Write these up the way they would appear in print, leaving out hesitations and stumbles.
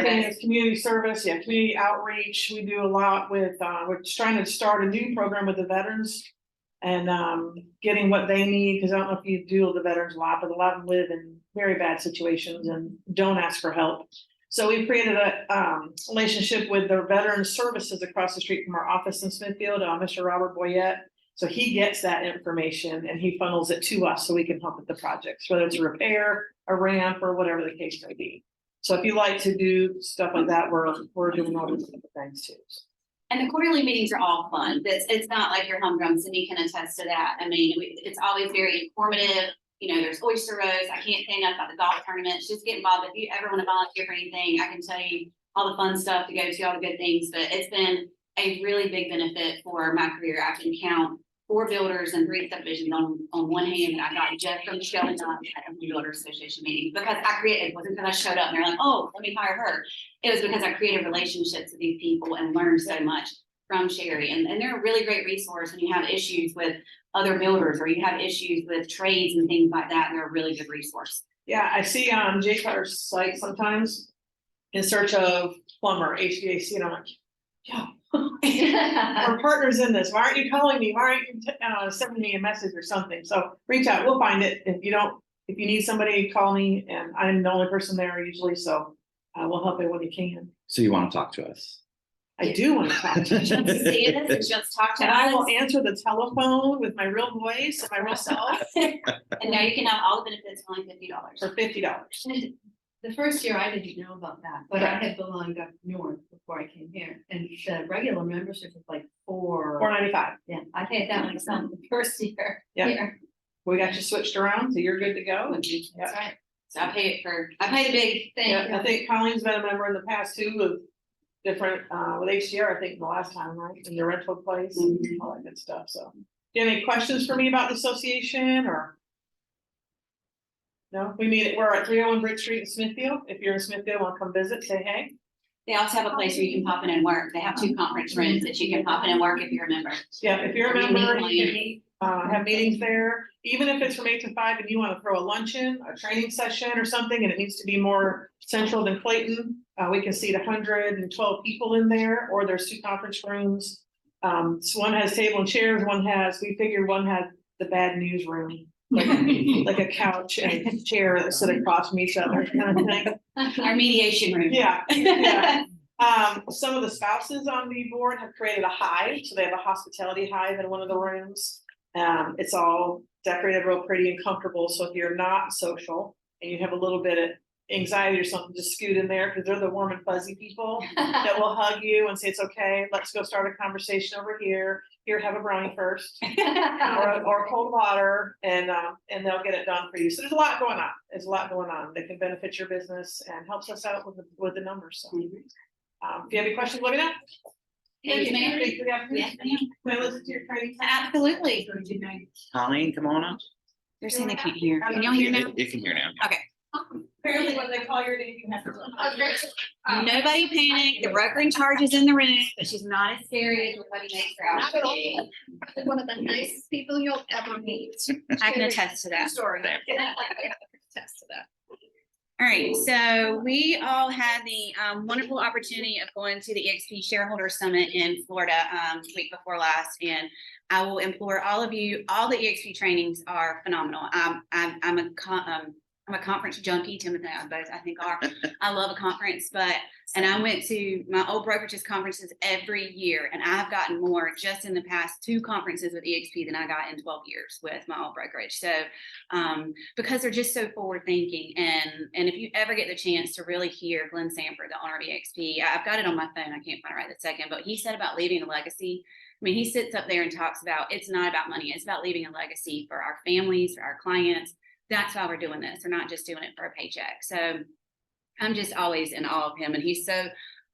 It's community service, yeah, community outreach. We do a lot with, we're trying to start a new program with the veterans and getting what they need, because I don't know if you deal with the veterans a lot, but a lot of them live in very bad situations and don't ask for help. So we created a relationship with the veteran services across the street from our office in Smithfield, Mr. Robert Boyette. So he gets that information and he funnels it to us so we can help with the projects, whether it's a repair, a ramp, or whatever the case may be. So if you like to do stuff like that, we're doing all these other things too. And the quarterly meetings are all fun. It's not like your humdrum. Cindy can attest to that. I mean, it's always very informative. You know, there's oyster roast. I can't say enough about the golf tournaments. Just get involved. If you ever want to volunteer for anything, I can tell you all the fun stuff to go to, all the good things. But it's been a really big benefit for my career. I can count 4 builders and 3 subdivisions on one hand that I got just from showing up at a builder association meeting, because I created. It wasn't because I showed up and they're like, oh, let me hire her. It was because I created relationships with these people and learned so much from Sherry. And they're a really great resource when you have issues with other builders or you have issues with trades and things like that. They're a really good resource. Yeah, I see on Jay Cutter's site sometimes in search of plumber, HVAC, and I'm like, yeah. Our partners in this. Why aren't you calling me? Why aren't you sending me a message or something? So reach out. We'll find it. If you need somebody, call me. And I'm the only person there usually, so we'll help you when you can. So you want to talk to us? I do want to talk to you. Just see us and just talk to And us. I will answer the telephone with my real voice and my real self And now you can have all the benefits for only $50. for $50. The first year I didn't know about that, but I had belonged up north before I came here, and the regular membership was like $4.95. Yeah, I paid that myself the first year. Yeah. Here. We got you switched around, so you're good to go. And That's right. So I paid a big thing. yeah, I think Colleen's been a member in the past too with different with HDR, I think the last time, right? In the rental place and all that good stuff. So do you have any questions for me about the association or? No, we're at 301 Bridge Street in Smithfield. If you're in Smithfield, want to come visit, say hey. They also have a place where you can pop in and work. They have 2 conference rooms that you can pop in and work if you're a member. Yeah, if you're a member, you can meet, have meetings there. Even if it's from 8 to 5 and you want to throw a luncheon, a training session or something, and it needs to be more central than Clayton, we can seat 112 people in there, or there's 2 conference rooms. So one has table and chairs, we figured one had the bad news room. Like a couch and a chair that sit across from each other kind of thing. Our mediation room. Yeah, yeah. Some of the spouses on the board have created a hive, so they have a hospitality hive in one of the rooms. It's all decorated real pretty and comfortable. So if you're not social and you have a little bit of anxiety or something, just scoot in there, because they're the warm and fuzzy people that will hug you and say, it's okay, let's go start a conversation over here. Here, have a brownie first, or cold water, and they'll get it done for you. So there's a lot going on. There's a lot going on that can benefit your business and helps us out with the numbers. So, if you have any questions, let me know. Thank you, ma'am. Thank you for the opportunity. Yes, ma'am. Can I listen to your training? Absolutely. Colleen, come on up. They're saying they can't hear. Can y'all hear now? You can hear now. Okay. Apparently, when they call your name, you have to. Nobody panic. The broker in charge is in the room, but she's not as scary as everybody makes her out to be. One of the nicest people you'll ever meet. I can attest to that. Story. Attest to that. All right, so we all had the wonderful opportunity of going to the eXp Shareholder Summit in Florida week before last, and I will implore all of you. All the eXp trainings are phenomenal. I'm a conference junkie. Timothy and I both, I think, are. I love a conference, and I went to my old brokerage's conferences every year, and I've gotten more just in the past 2 conferences with eXp than I got in 12 years with my old brokerage. So, because they're just so forward thinking, and if you ever get the chance to really hear Glenn Sanford, the owner of eXp, I've got it on my phone. I can't find it right this second, but he said about leaving a legacy. I mean, he sits up there and talks about it's not about money; it's about leaving a legacy for our families, for our clients. That's why we're doing this. We're not just doing it for a paycheck. So I'm just always in awe of him. And he's so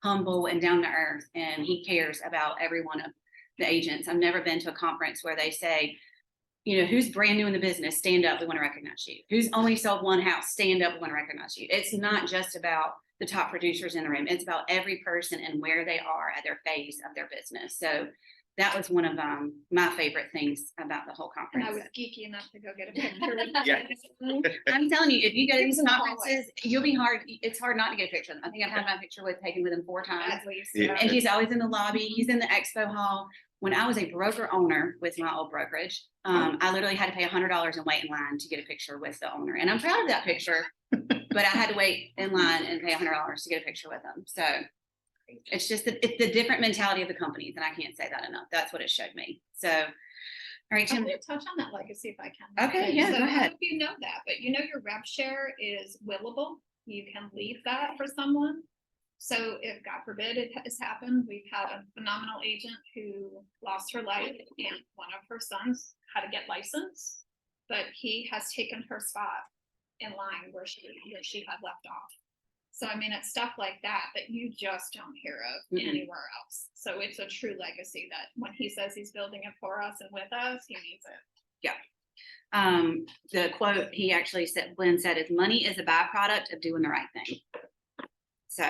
humble and down to earth, and he cares about every one of the agents. I've never been to a conference where they say, you know, who's brand new in the business, stand up, we want to recognize you. Who's only sold 1 house, stand up, we want to recognize you. It's not just about the top producers in the room. It's about every person and where they are at their phase of their business. So that was one of my favorite things about the whole And I conference. was geeky enough to go get a picture. Yeah. I'm telling you, if you go to these In the hallway. conferences, it's hard not to get a picture. I think I've had my picture taken with him 4 times. At least, Yeah. And he's always in the lobby. He's in the expo hall. When I was a broker owner with my old brokerage, I literally had to pay $100 and wait in line to get a picture with the owner. And I'm proud of that picture, but I had to wait in line and pay $100 to get a picture with him. So it's just it's the different mentality of the companies, and I can't say that enough. That's what it showed me. So, all right, I'm Tim. gonna touch on that legacy if I can. Okay, yeah, So go I ahead. don't know if you know that, but you know your rev share is willable. You can leave that for someone. So if God forbid it has happened, we've had a phenomenal agent who lost her life and one of her sons had to get licensed, but he has taken her spot in line where she had left off. So I mean, it's stuff like that that you just don't hear of Mhm. anywhere else. So it's a true legacy that when he says he's building it for us and with us, he means it. The quote he actually said, Glenn said, is money is a byproduct of doing the right thing. So,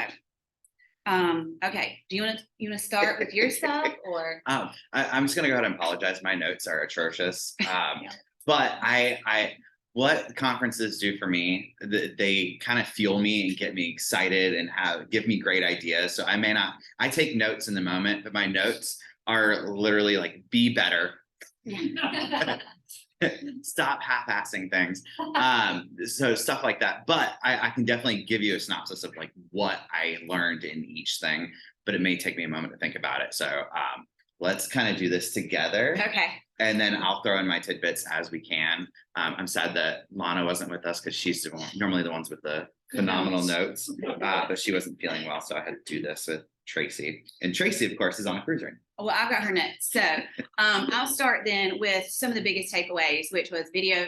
okay, do you want to start with your stuff or? I'm just gonna go ahead and apologize. My notes are atrocious. Yeah. But what conferences do for me, they kind of fuel me and get me excited and give me great ideas. So I take notes in the moment, but my notes are literally like, be better. Stop half-assing things. So stuff like that. But I can definitely give you a synopsis of like what I learned in each thing, but it may take me a moment to think about it. So let's kind of do this together. Okay. And then I'll throw in my tidbits as we can. I'm sad that Lana wasn't with us because she's normally the ones with the phenomenal notes, but she wasn't feeling well. So I had to do this with Tracy. And Tracy, of course, is on a cruise right now. Well, I've got her notes. So I'll start then with some of the biggest takeaways, which was video.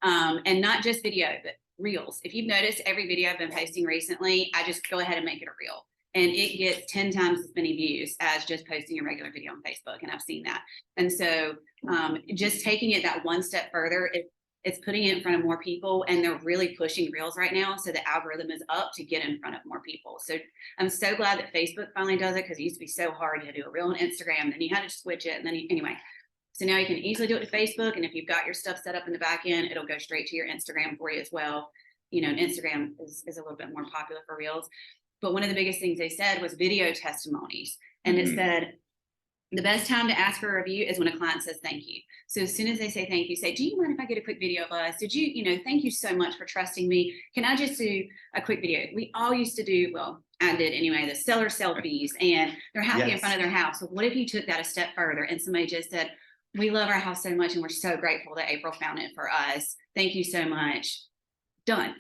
And not just video, but reels. If you've noticed every video I've been posting recently, I just go ahead and make it a reel. And it gets 10 times as many views as just posting a regular video on Facebook. And I've seen that. And so just taking it that one step further, it's putting it in front of more people, and they're really pushing reels right now. So the algorithm is up to get in front of more people. So I'm so glad that Facebook finally does it, because it used to be so hard. You had to do a reel on Instagram, then you had to switch it. And then anyway, so now you can easily do it to Facebook. And if you've got your stuff set up in the back end, it'll go straight to your Instagram for you as well. You know, and Instagram is a little bit more popular for reels. But one of the biggest things they said was video testimonies. And it said, the best time to ask for a review is when a client says thank you. So as soon as they say thank you, say, do you mind if I get a quick video of us? Did you, thank you so much for trusting me. Can I just do a quick video? We all used to do, well, I did anyway, the seller selfies, and they're happy in front of their house. So what if you took that a step further and somebody just said, we love our house so much and we're so grateful that April found it for us. Thank you so much. Done.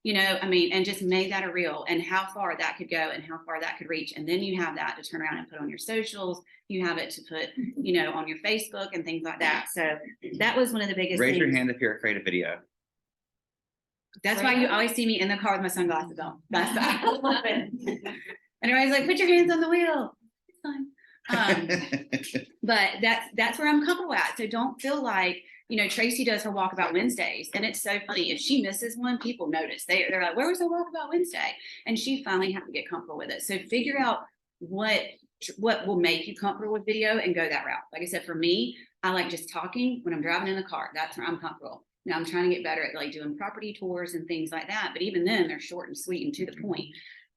And just made that a reel, and how far that could go and how far that could reach. And then you have that to turn around and put on your socials. You have it to put, on your Facebook and things like that. So that was one of the biggest Raise things. your hand if you're afraid of video. That's why you always see me in the car with my sunglasses on. That's I love it. And everybody's like, put your hands on the wheel. It's fine. But that's where I'm comfortable at. So don't feel like, Tracy does her walkabout Wednesdays, and it's so funny. If she misses one, people notice. They're like, where was the walkabout Wednesday? And she finally had to get comfortable with it. So figure out what will make you comfortable with video and go that route. Like I said, for me, I like just talking when I'm driving in the car. That's where I'm comfortable. Now I'm trying to get better at like doing property tours and things like that. But even then, they're short and sweet and to the point.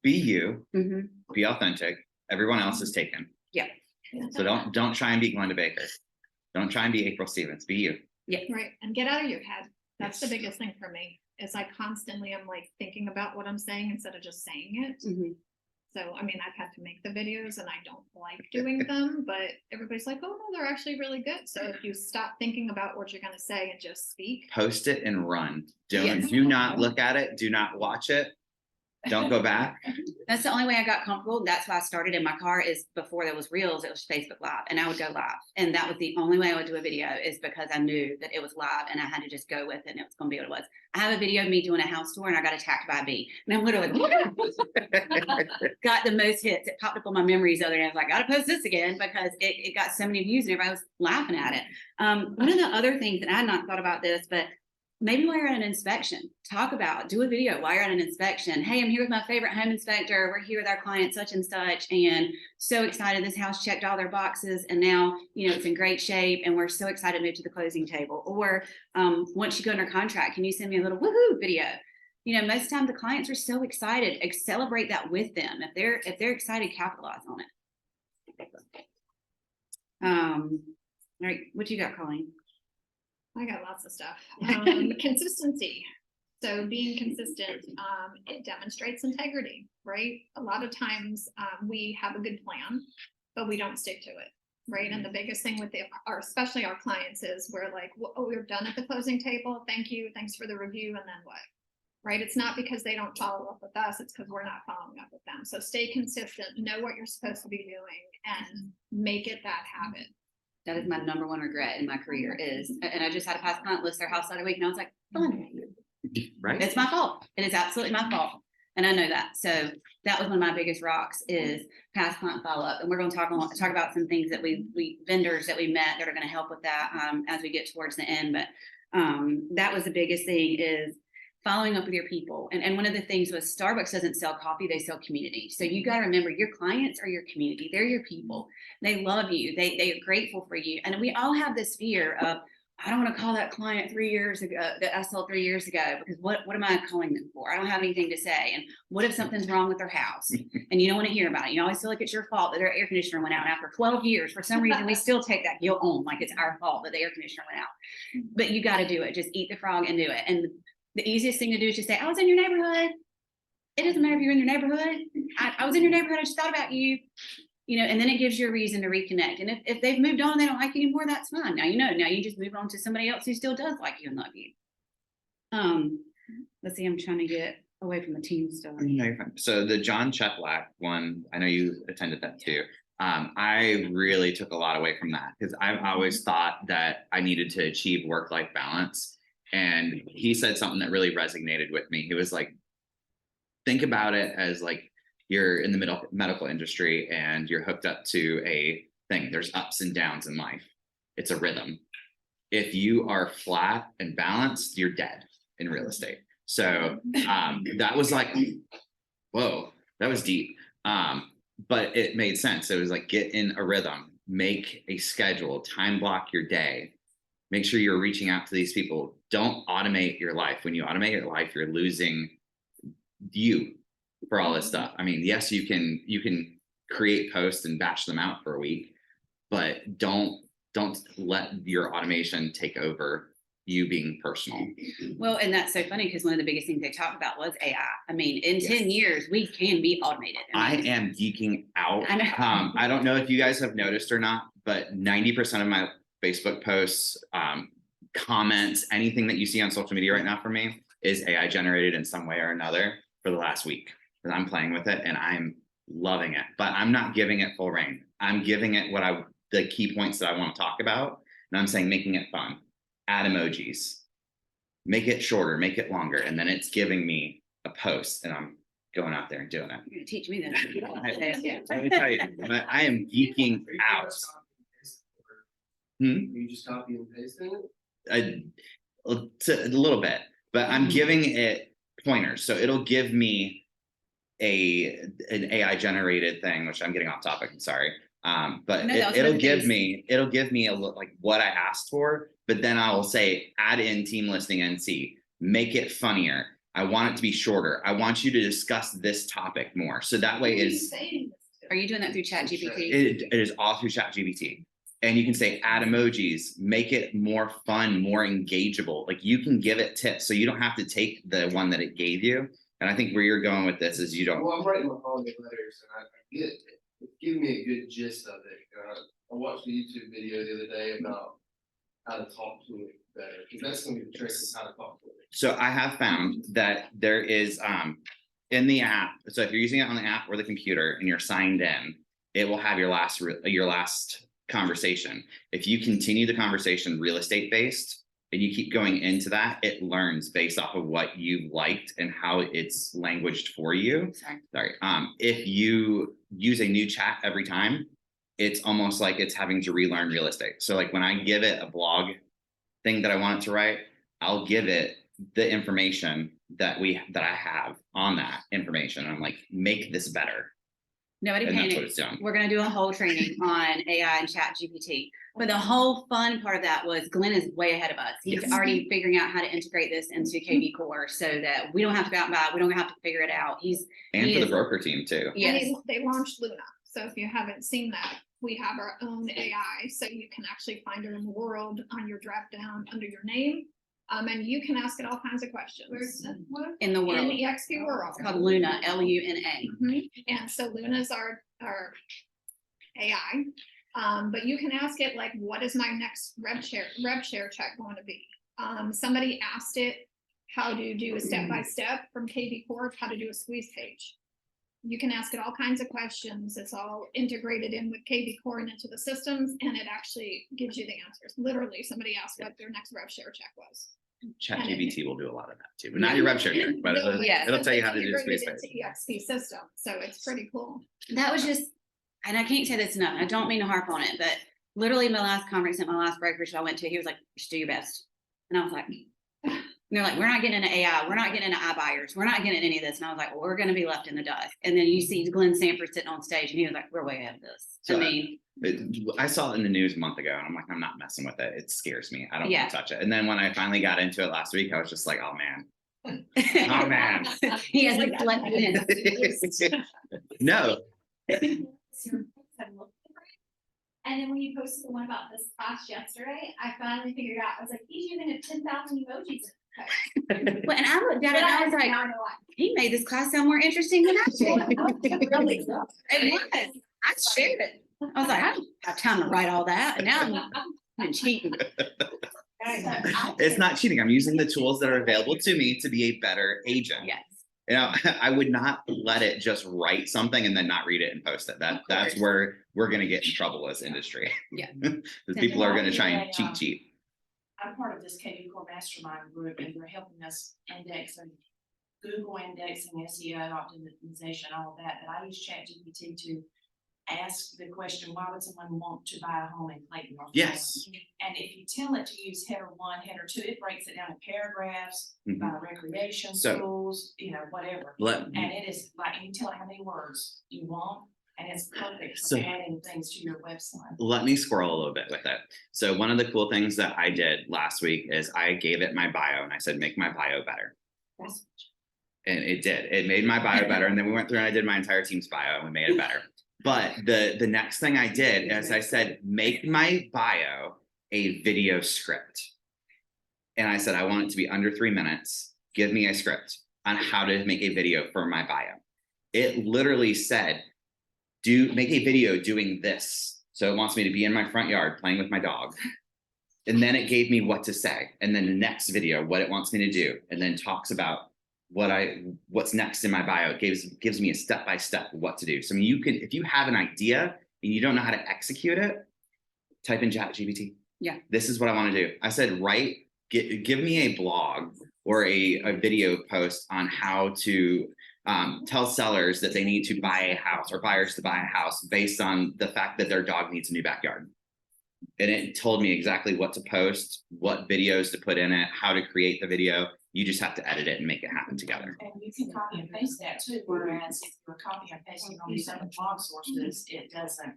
Be you, Mm-hmm. be authentic. Everyone else is taken. Yeah. So don't try and be Glenda Baker. Don't try and be April Stevens. Be you. Right. And get out of your head. That's the biggest thing for me, is I constantly am like thinking about what I'm saying instead of just saying it. Mm-hmm. So, I mean, I've had to make the videos and I don't like doing them, but everybody's like, oh, no, they're actually really good. So if you stop thinking about what you're going to say and just speak. Post it and run. Yes. Do not look at it. Do not watch it. Don't go back. That's the only way I got comfortable. That's why I started in my car. Is before there was reels, it was Facebook Live, and I would go live. And that was the only way I would do a video, is because I knew that it was live and I had to just go with it, and it was going to be what it was. I have a video of me doing a house tour and I got attacked by a bee. And I'm literally got the most hits. It popped up on my memories the other day. I was like, I got to post this again, because it got so many views and everybody was laughing at it. One of the other things, and I had not thought about this, but maybe while you're at an inspection, talk about, do a video while you're at an inspection. Hey, I'm here with my favorite home inspector. We're here with our client such and such, and so excited this house checked all their boxes, and now, you know, it's in great shape, and we're so excited to move to the closing table. Or once you go under contract, can you send me a little woohoo video? You know, most of the time the clients are so excited. Celebrate that with them. If they're excited, capitalize on it. All right, what you got, Colleen? I got lots of stuff. Consistency. So being consistent, it demonstrates integrity, right? A lot of times we have a good plan, but we don't stick to it, right? And the biggest thing with especially our clients is we're like, oh, we're done at the closing table. Thank you. Thanks for the review. And then what? Right? It's not because they don't follow up with us. It's because we're not following up with them. So stay consistent, know what you're supposed to be doing, and make it that habit. That is my number one regret in my career is, and I just had a past client list their house the other week, and I was like, fun. Right. It's my fault. It is absolutely my fault. And I know that. So that was one of my biggest rocks is past client follow-up. And we're going to talk about some things that we vendors that we met that are going to help with that as we get towards the end. But that was the biggest thing is following up with your people. And one of the things was Starbucks doesn't sell coffee, they sell community. So you got to remember your clients are your community. They're your people. They love you. They are grateful for you. And we all have this fear of, I don't want to call that client 3 years ago that I sold 3 years ago, because what am I calling them for? I don't have anything to say. And what if something's wrong with their house and you don't want to hear about it? You always feel like it's your fault that their air conditioner went out. And after 12 years, for some reason, we still take that guilt on like it's our fault that the air conditioner went out. But you got to do it. Just eat the frog and do it. And the easiest thing to do is just say, I was in your neighborhood. It doesn't matter if you're in your neighborhood. I was in your neighborhood. I just thought about you. You know, and then it gives you a reason to reconnect. And if they've moved on, they don't like you anymore, that's fine. Now, you know, now you just move on to somebody else who still does like you and love you. Let's see, I'm trying to get away from the team stuff. No, you're fine. So the John Cheplack one, I know you attended that too. I really took a lot away from that because I've always thought that I needed to achieve work-life balance. And he said something that really resonated with me. He was like, think about it as like, you're in the medical industry and you're hooked up to a thing. There's ups and downs in life. It's a rhythm. If you are flat and balanced, you're dead in real estate. So that was like, whoa, that was deep. But it made sense. It was like, get in a rhythm, make a schedule, time block your day, make sure you're reaching out to these people. Don't automate your life. When you automate your life, you're losing you for all this stuff. I mean, yes, you can create posts and batch them out for a week, but don't let your automation take over you being personal. Well, and that's so funny because one of the biggest things they talked about was AI. I mean, in 10 years, we can be automated. I am geeking out. I know. I don't know if you guys have noticed or not, but 90% of my Facebook posts, comments, anything that you see on social media right now for me is AI generated in some way or another for the last week. Because I'm playing with it and I'm loving it, but I'm not giving it full reign. I'm giving it the key points that I want to talk about. And I'm saying, making it fun, add emojis, make it shorter, make it longer. And then it's giving me a post and I'm going out there and doing it. You're gonna teach me that. Let me tell you, I am geeking out. You just copy and pasting it? A little bit, but I'm giving it pointers. So it'll give me an AI generated thing, which I'm getting off topic. I'm sorry. But No, it'll give me a like what I asked for, but then I will say, add in team listing NC, make it funnier. I want it to be shorter. I want you to discuss this topic more. So that way Are you doing that through ChatGPT? it is all through ChatGPT. And you can say, add emojis, make it more fun, more engageable. Like you can give it tips. So you don't have to take the one that it gave you. And I think where you're going with this is you don't. Well, I'm writing my holiday letters and I get it. It's giving me a good gist of it. I watched a YouTube video the other day about how to talk to it better, because that's going to be the trick, is how to talk to it. So I have found that there is in the app. So if you're using it on the app or the computer and you're signed in, it will have your last conversation. If you continue the conversation real estate based, and you keep going into that, it learns based off of what you liked and how it's languaged for you. Sorry. If you use a new chat every time, it's almost like it's having to relearn real estate. So like when I give it a blog thing that I want it to write, I'll give it the information that I have on that information. I'm like, make this better. Nobody And that's what panic. it's doing. We're gonna do a whole training on AI and Chat GPT. But the whole fun part of that was Glenn is way ahead of us. He's Yes. already figuring out how to integrate this into KB Core so that we don't have to go out and buy it. We don't have to figure it out. And he for the is- broker team too. Yes. And they launched Luna. So if you haven't seen that, we have our own AI. So you can actually find it in the world on your drop down under your name. And you can ask it all kinds of questions. In the In world. eXp world. It's called Luna, Luna. Mhm. And so Luna's our AI. But you can ask it like, what is my next rev share check going to be? Somebody asked it how to do a step-by-step from KB Core of how to do a squeeze page. You can ask it all kinds of questions. It's all integrated in with KB Core and into the systems, and it actually gives you the answers. Literally, somebody asked what their next rev share check was. ChatGPT will do a lot of that too, but not your rev share check, but No, it'll it's tell you how to do integrated squeeze page. into eXp system, so it's pretty cool. That was just, and I can't say this enough. I don't mean to harp on it, but literally my last conference at my last brokerage I went to, he was like, just do your best. And I was like, and they're like, we're not getting into AI. We're not getting into iBuyers. We're not getting any of this. And I was like, well, we're going to be left in the dust. And then you see Glenn Sanford sitting on stage and he was like, we're way ahead of this. So I mean, I saw it in the news a month ago and I'm like, I'm not messing with it. It scares me. I don't Yeah. want to touch it. And then when I finally got into it last week, I was just like, oh man. Oh man. he has like let in. No, And then when you posted the one about this class yesterday, I finally figured out, I was like, he's using a 10,000 emojis. Well, and I looked at it and I was like, Now I know why. he made this class sound more interesting than I did. Really? It was. I shared it. I was like, I don't have time to write all that. And now I'm cheating. it's not cheating. I'm using the tools that are available to me to be a better agent. Yes. You know, I would not let it just write something and then not read it and post it. That's where we're gonna get in trouble as industry. Yeah. The people are gonna try and cheat. I'm part of this KB Core Mastermind group and they're helping us index and Google indexing, SEO optimization, all of that. But I use ChatGPT to ask the question, why would someone want to buy a home in Clayton, North Carolina? Yes. And if you tell it to use header 1, header 2, it breaks it down in paragraphs, by recreation, So- schools, whatever. And it is like, you tell it how many words you want, and it's perfect for So- adding things to your website. Let me squirrel a little bit with it. So one of the cool things that I did last week is I gave it my bio and I said, make my bio better. That's And it did. It made my bio better. And then we went through and I did my entire team's bio and we made it better. But the next thing I did is I said, make my bio a video script. And I said, I want it to be under 3 minutes. Give me a script on how to make a video for my bio. It literally said, make a video doing this. So it wants me to be in my front yard playing with my dog. And then it gave me what to say. And then the next video, what it wants me to do. And then talks about what's next in my bio. It gives me a step-by-step what to do. So you can, if you have an idea and you don't know how to execute it, type in ChatGPT. Yeah. This is what I want to do. I said, give me a blog or a video post on how to tell sellers that they need to buy a house or buyers to buy a house based on the fact that their dog needs a new backyard. And it told me exactly what to post, what videos to put in it, how to create the video. You just have to edit it and make it happen together. And you can copy and paste that too, whereas if you're copying and pasting on these other blog sources, it doesn't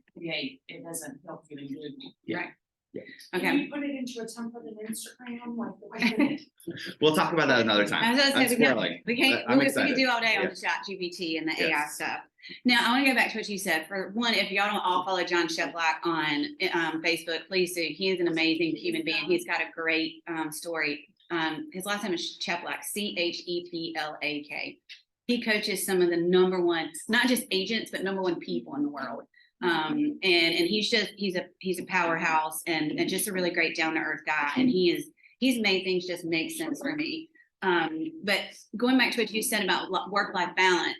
help you in Google. Yeah. Right. Yeah. Okay. Can you put it into a template in Instagram, like the way We'll talk about that another time. I was gonna I'm say, squirreling. we can't, I'm we excited. could do all day on Yeah. the Chat GPT and the AI Yes. stuff. Now, I want to go back to what you said. For one, if y'all don't all follow John Sheplak on Facebook, please do. He is an amazing human being. He's got a great story. His last name is Cheplak, Cheplak. He coaches some of the number one, not just agents, but number one people in the world. And he's a powerhouse and just a really great down to earth guy. And he's made things just make sense for me. But going back to what you said about work-life balance,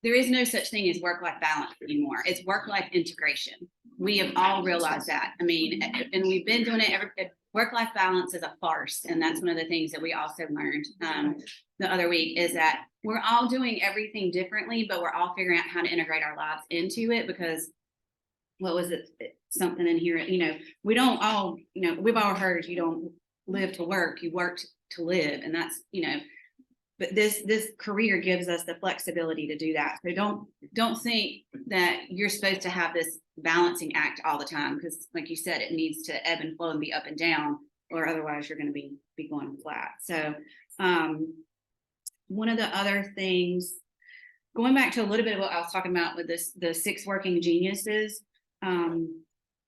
there is no such thing as work-life balance anymore. It's work-life integration. We have all realized that. I mean, and we've been doing it. Work-life balance is a farce. And that's one of the things that we also learned the other week is that we're all doing everything differently, but we're all figuring out how to integrate our lives into it because what was it? Something in here, we don't all, we've all heard you don't live to work, you work to live. And that's, but this career gives us the flexibility to do that. So don't think that you're supposed to have this balancing act all the time, because like you said, it needs to ebb and flow and be up and down, or otherwise you're going to be going flat. So one of the other things, going back to a little bit of what I was talking about with the 6 working geniuses,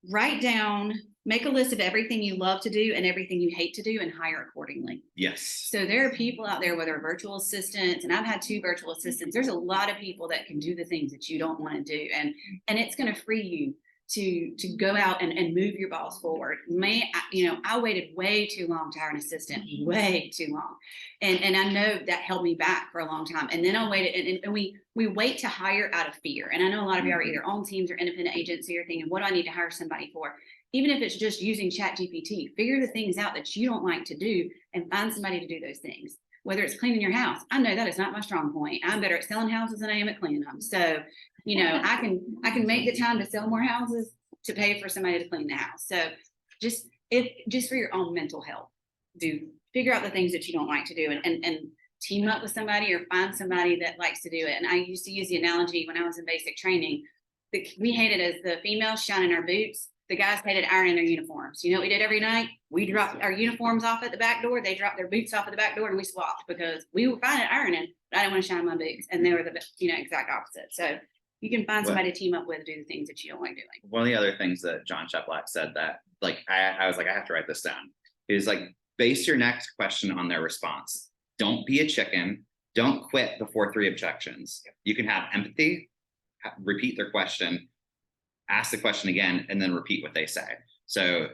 write down, make a list of everything you love to do and everything you hate to do, and hire accordingly. Yes. So there are people out there, whether virtual assistants, and I've had 2 virtual assistants, there's a lot of people that can do the things that you don't want to do. And it's going to free you to go out and move your balls forward. I waited way too long to hire an assistant, way too long. And I know that held me back for a long time. And then I waited, and we wait to hire out of fear. And I know a lot of you are either on teams or independent agents, so you're thinking, what do I need to hire somebody for? Even if it's just using ChatGPT, figure the things out that you don't like to do and find somebody to do those things. Whether it's cleaning your house, I know that is not my strong point. I'm better at selling houses than I am at cleaning them. So, I can make the time to sell more houses to pay for somebody to clean the house. So just for your own mental health, figure out the things that you don't like to do, and team up with somebody or find somebody that likes to do it. And I used to use the analogy when I was in basic training that we hated as the females shining our boots. The guys hated ironing their uniforms. You know what we did every night? We dropped our uniforms off at the back door. They dropped their boots off at the back door, and we swapped, because we were fine at ironing, but I didn't want to shine my boots. And they were the exact opposite. So you can find somebody to team up with to do the things that you don't like doing. One of the other things that John Sheplack said that, like, I was like, I have to write this down, is like, base your next question on their response. Don't be a chicken. Don't quit before 3 objections. You can have empathy, repeat their question, ask the question again, and then repeat what they say. So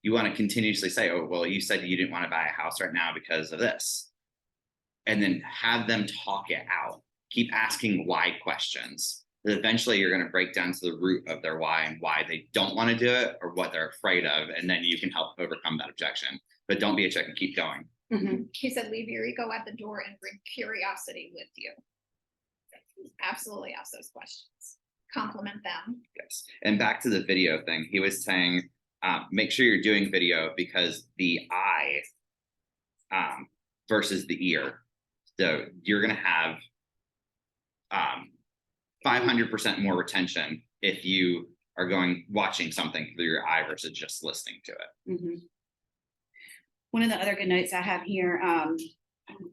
you want to continuously say, oh, well, you said you didn't want to buy a house right now because of this. And then have them talk it out. Keep asking why questions. Eventually you're going to break down to the root of their why and why they don't want to do it or what they're afraid of. And then you can help overcome that objection. But don't be a chicken, keep going. Mm-hmm. He said, leave your ego at the door and bring curiosity with you. Absolutely ask those questions. Compliment them. Yes. And back to the video thing, he was saying, make sure you're doing video, because the eye versus the ear. So you're going to have 500% more retention if you are watching something through your eye versus just listening to it. Mm-hmm. One of the other good notes I have here,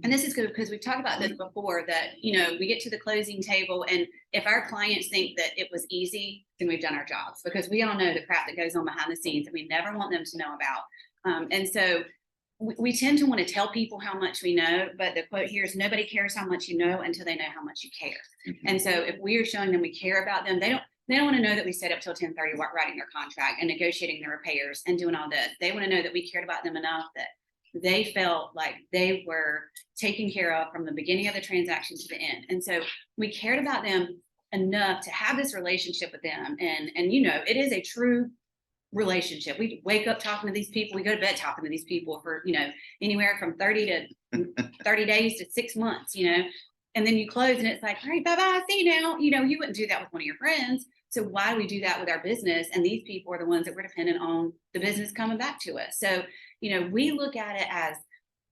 and this is good because we've talked about this before, that, we get to the closing table, and if our clients think that it was easy, then we've done our jobs, because we all know the crap that goes on behind the scenes that we never want them to know about. And so we tend to want to tell people how much we know, but the quote here is, nobody cares how much you know until they know how much you care. Mm-hmm. And so if we are showing them we care about them, they don't want to know that we stayed up till 10:30 writing their contract and negotiating their repairs and doing all this. They want to know that we cared about them enough that they felt like they were taken care of from the beginning of the transaction to the end. And so we cared about them enough to have this relationship with them. And it is a true relationship. We wake up talking to these people. We go to bed talking to these people for, anywhere from 30 days to 6 months, and then you close and it's like, all right, bye-bye, see you now. You wouldn't do that with one of your friends. So why do we do that with our business? And these people are the ones that we're dependent on the business coming back to us. So, we look at it as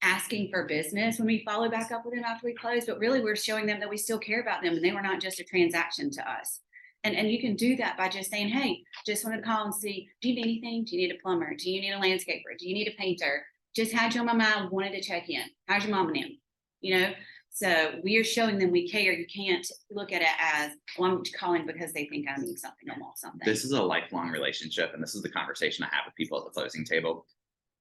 asking for business when we follow back up with them after we close, but really we're showing them that we still care about them and they were not just a transaction to us. And you can do that by just saying, hey, just wanted to call and see, do you need anything? Do you need a plumber? Do you need a landscaper? Do you need a painter? Just had you on my mind, wanted to check in. How's your mom and them? So we are showing them we care. You can't look at it as, well, I'm calling because they think I need something or want something. This is a lifelong relationship, and this is the conversation I have with people at the closing table.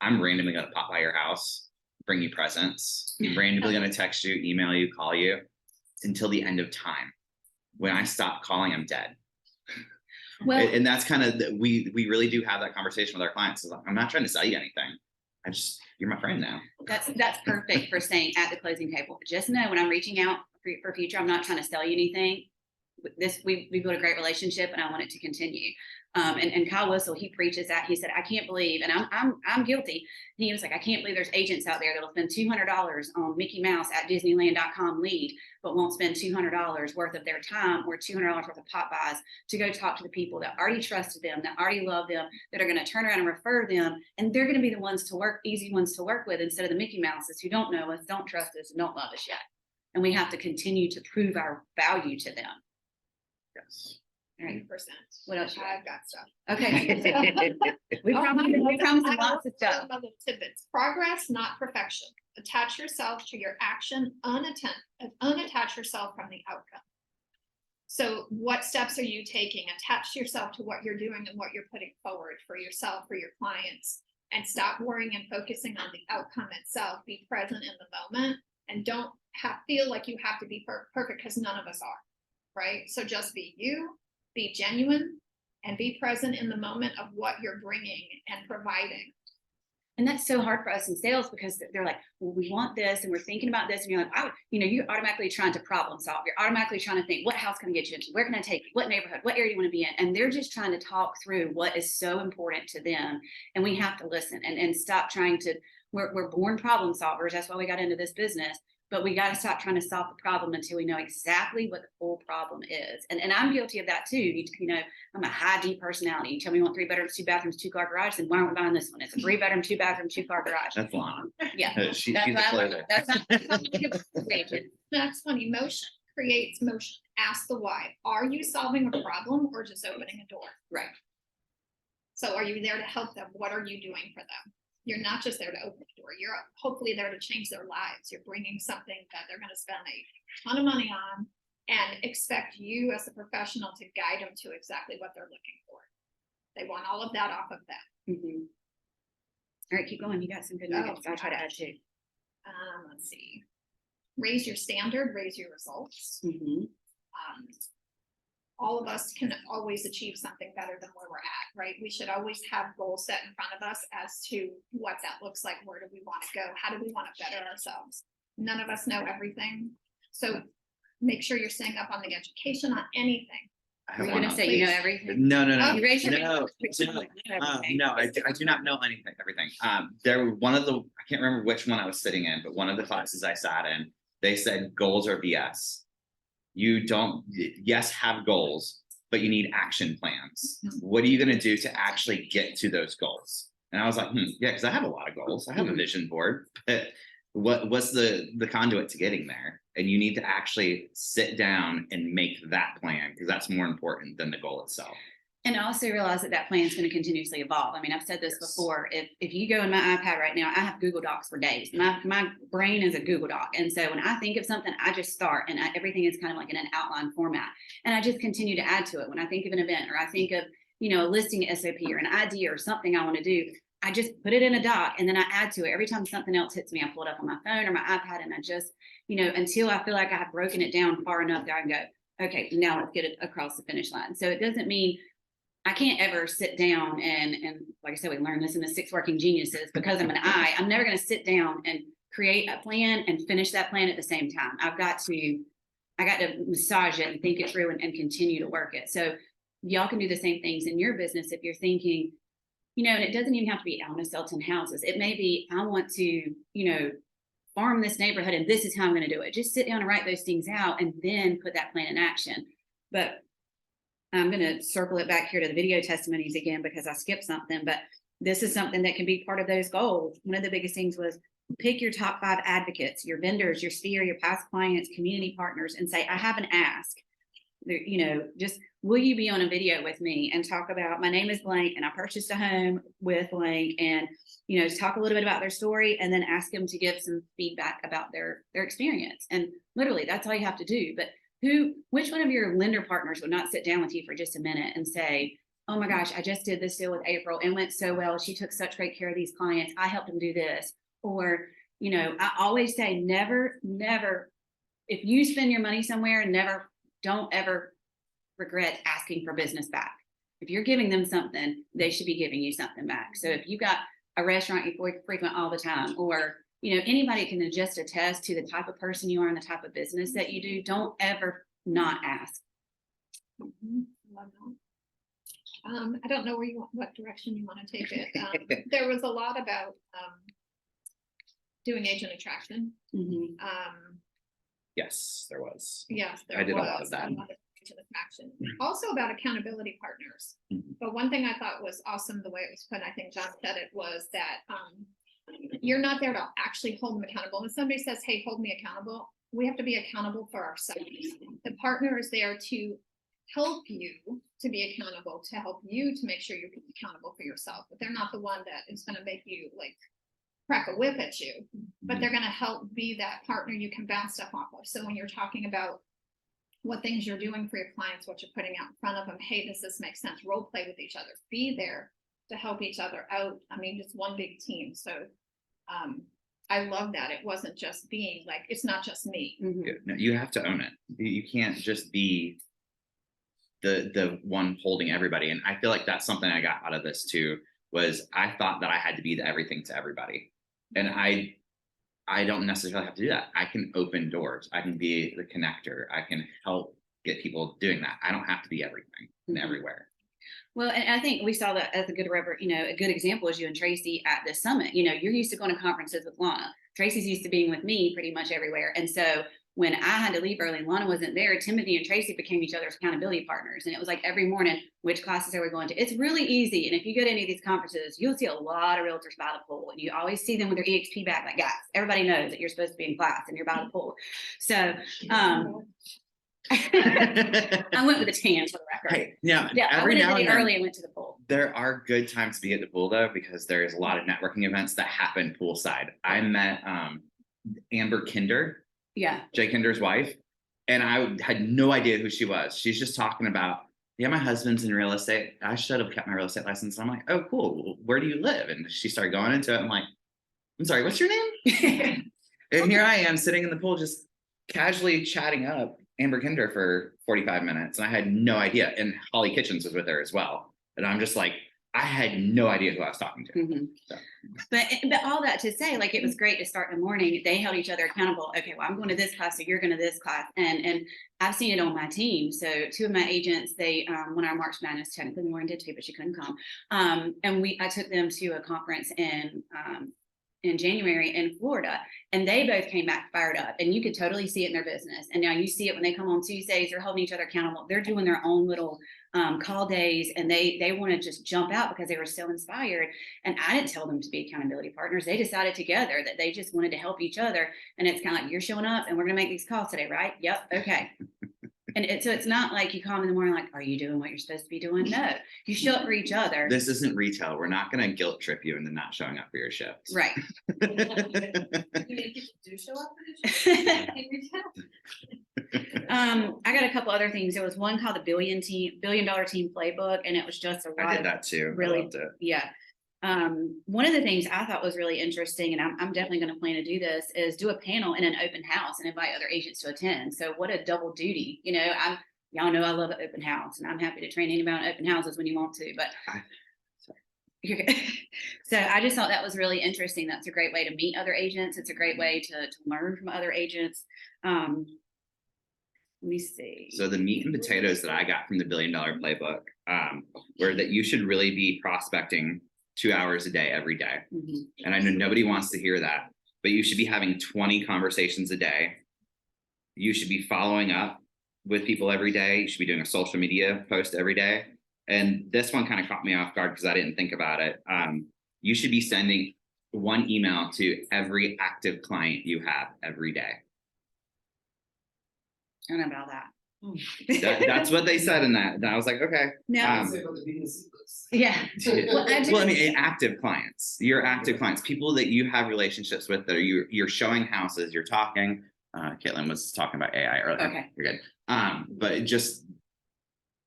I'm randomly going to pop by your house, bring you presents, randomly going to text you, email you, call you until the end of time. When I stop calling, I'm dead. Well, and that's kind of, we really do have that conversation with our clients. I'm not trying to sell you anything. You're my friend now. That's perfect for saying at the closing table. Just know when I'm reaching out for future, I'm not trying to sell you anything. we built a great relationship and I want it to continue. And Kyle Whistle, he preaches that. He said, I can't believe, and I'm guilty. He was like, I can't believe there's agents out there that'll spend $200 on Mickey Mouse at Disneyland.com lead, but won't spend $200 worth of their time or $200 worth of pop buys to go talk to the people that already trusted them, that already love them, that are going to turn around and refer them. And they're going to be the ones to work, easy ones to work with, instead of the Mickey Mouses who don't know us, don't trust us, and don't love us yet. And we have to continue to prove our value to them. Yes. All right. 100%. What else you I've got stuff. Okay. we promised I lots of stuff. love the tidbits. Progress, not perfection. Attach yourself to your action, unattach yourself from the outcome. So what steps are you taking? Attach yourself to what you're doing and what you're putting forward for yourself, for your clients, and stop worrying and focusing on the outcome itself. Be present in the moment and don't feel like you have to be perfect, because none of us are, right? So just be you, be genuine, and be present in the moment of what you're bringing and providing. And that's so hard for us in sales, because they're like, well, we want this and we're thinking about this. And you're like, you're automatically trying to problem solve. You're automatically trying to think, what house can I get you into? Where can I take you? What neighborhood? What area do you want to be in? And they're just trying to talk through what is so important to them. And we have to listen and stop trying to, we're born problem solvers. That's why we got into this business. But we got to stop trying to solve the problem until we know exactly what the full problem is. And I'm guilty of that too. I'm a high D personality. You tell me you want 3 bedrooms, 2 bathrooms, 2-car garage, then why aren't we buying this one? It's a 3-bedroom, 2-bathroom, 2-car garage. That's long. Yeah. She's That's a why closer. that's not agent. Next one, emotion creates motion. Ask the why. Are you solving a problem or just opening a door? Right. So are you there to help them? What are you doing for them? You're not just there to open the door. You're hopefully there to change their lives. You're bringing something that they're going to spend a ton of money on and expect you as a professional to guide them to exactly what they're looking for. They want all of that off of them. Mm-hmm. All right, keep going. You got some good Oh, nuggets. I'll try to add too. Let's see. Raise your standard, raise your results. Mm-hmm. All of us can always achieve something better than where we're at, right? We should always have goals set in front of us as to what that looks like. Where do we want to go? How do we want to better ourselves? None of us know everything. So make sure you're staying up on the education on anything. Are you going to say you know everything? No. You raise your No, I do not know everything. One of the, I can't remember which one I was sitting in, but one of the classes I sat in, they said goals are BS. You don't, yes, have goals, but you need action plans. What are you going to do to actually get to those goals? And I was like, yeah, because I have a lot of goals. I have a vision board, but what's the conduit to getting there? And you need to actually sit down and make that plan, because that's more important than the goal itself. And also realize that plan is going to continuously evolve. I mean, I've said this before. If you go in my iPad right now, I have Google Docs for days. My brain is a Google Doc. And so when I think of something, I just start, and everything is kind of like in an outline format. And I just continue to add to it. When I think of an event, or I think of, a listing SOP or an idea or something I want to do, I just put it in a doc and then I add to it. Every time something else hits me, I pull it up on my phone or my iPad, and I just, until I feel like I have broken it down far enough that I can go, okay, now let's get it across the finish line. So it doesn't mean I can't ever sit down and like I said, we learned this in the 6 Working Geniuses, because I'm an I, I'm never going to sit down and create a plan and finish that plan at the same time. I got to massage it and think it through and continue to work it. So y'all can do the same things in your business. If you're thinking, and it doesn't even have to be, I want to sell 10 houses. It may be, I want to, farm this neighborhood and this is how I'm going to do it. Just sit down and write those things out and then put that plan in action. But I'm going to circle it back here to the video testimonies again, because I skipped something, but this is something that can be part of those goals. One of the biggest things was pick your top 5 advocates, your vendors, your sphere, your past clients, community partners, and say, I have an ask. Just will you be on a video with me and talk about, my name is blank and I purchased a home with blank, and talk a little bit about their story, and then ask them to give some feedback about their experience. And literally that's all you have to do. But which one of your lender partners would not sit down with you for just a minute and say, oh my gosh, I just did this deal with April and went so well. She took such great care of these clients. I helped them do this. Or, I always say never, if you spend your money somewhere, don't ever regret asking for business back. If you're giving them something, they should be giving you something back. So if you got a restaurant you frequent all the time, or anybody can just attest to the type of person you are and the type of business that you do, don't ever not ask. Love that. I don't know what direction you want to take it. There was a lot about, doing agent attraction. Mhm. Yes, there was. Yes, there I did a lot of was that. agent attraction. Also about accountability partners. Mhm. But one thing I thought was awesome, the way it was put, I think John said it, was that, you're not there to actually hold them accountable. When somebody says, hey, hold me accountable, we have to be accountable for ourselves. The partner is there to help you to be accountable, to help you to make sure you're accountable for yourself, but they're not the one that is gonna make you like crack a whip at you, but they're gonna help be that partner you can bounce stuff off of. So when you're talking about what things you're doing for your clients, what you're putting out in front of them, hey, does this make sense? Role play with each other, be there to help each other out. I mean, just one big team. So I love that. It wasn't just being like, it's not just me. Mhm. Good. No, you have to own it. You can't just be the one holding everybody. And I feel like that's something I got out of this too, was I thought that I had to be the everything to everybody. And I don't necessarily have to do that. I can open doors. I can be the connector. I can help get people doing that. I don't have to be everything and Mhm. everywhere. Well, and I think we saw that as a good a good example is you and Tracy at this summit. You know, you're used to going to conferences with Lana. Tracy's used to being with me pretty much everywhere. And so when I had to leave early and Lana wasn't there, Timothy and Tracy became each other's accountability partners. And it was like every morning, which classes are we going to? It's really easy. And if you go to any of these conferences, you'll see a lot of realtors by the pool. And you always see them with their EXP bag, like, guys, everybody knows that you're supposed to be in class and you're by the pool. So I went with a tan for the record. Hey, yeah, Yeah, I every went now in and then, early and went to the pool. there are good times to be at the pool though, because there's a lot of networking events that happen poolside. I met Amber Kinder, Yeah. Jay Kinder's wife, and I had no idea who she was. She's just talking about, yeah, my husband's in real estate. I should have kept my real estate license. I'm like, oh, cool. Well, where do you live? And she started going into it. I'm like, I'm sorry, what's your name? And here I am sitting in the pool, just casually chatting up Amber Kinder for 45 minutes. And I had no idea. And Holly Kitchens was with her as well. And I'm just like, I had no idea who I was talking to. Mhm. So. But all that to say, like, it was great to start in the morning. They held each other accountable. Okay, well, I'm going to this class, so you're going to this class, and I've seen it on my team. So two of my agents, they when our March Madness, technically Lauren did too, but she couldn't come. And I took them to a conference in January in Florida, and they both came back fired up, and you could totally see it in their business. And now you see it when they come on Tuesdays, they're holding each other accountable. They're doing their own little call days, and they want to just jump out because they were so inspired. And I didn't tell them to be accountability partners. They decided together that they just wanted to help each other. And it's kind of like, you're showing up and we're going to make these calls today, right? Yep. Okay. And so it's not like you come in the morning like, are you doing what you're supposed to be doing? No, you show up for each other. This isn't retail. We're not going to guilt trip you into not showing up for your shifts. Right. You mean people do show up for the I got a couple other things. There was one called the $1 billion team playbook, and it was just a I lot did of that too. really- I loved it. yeah. One of the things I thought was really interesting, and I'm definitely going to plan to do this, is do a panel in an open house and invite other agents to attend. So what a double duty, you know, y'all know I love an open house, and I'm happy to train anybody on open houses when you want to, but so I just thought that was really interesting. That's a great way to meet other agents. It's a great way to learn from other agents. Let me see. So the meat and potatoes that I got from the $1 billion playbook were that you should really be prospecting 2 hours a day, every day. Mhm. And I know nobody wants to hear that, but you should be having 20 conversations a day. You should be following up with people every day. You should be doing a social media post every day. And this one kind of caught me off guard because I didn't think about it. You should be sending one email to every active client you have every day. I don't know about that. That's what they said in that. And I was like, okay. No. Yeah. Well, Well, I mean, active clients, your active clients, people that you have relationships with, that are you're showing houses, you're talking. Caitlin was talking about AI earlier. Okay. You're good. But just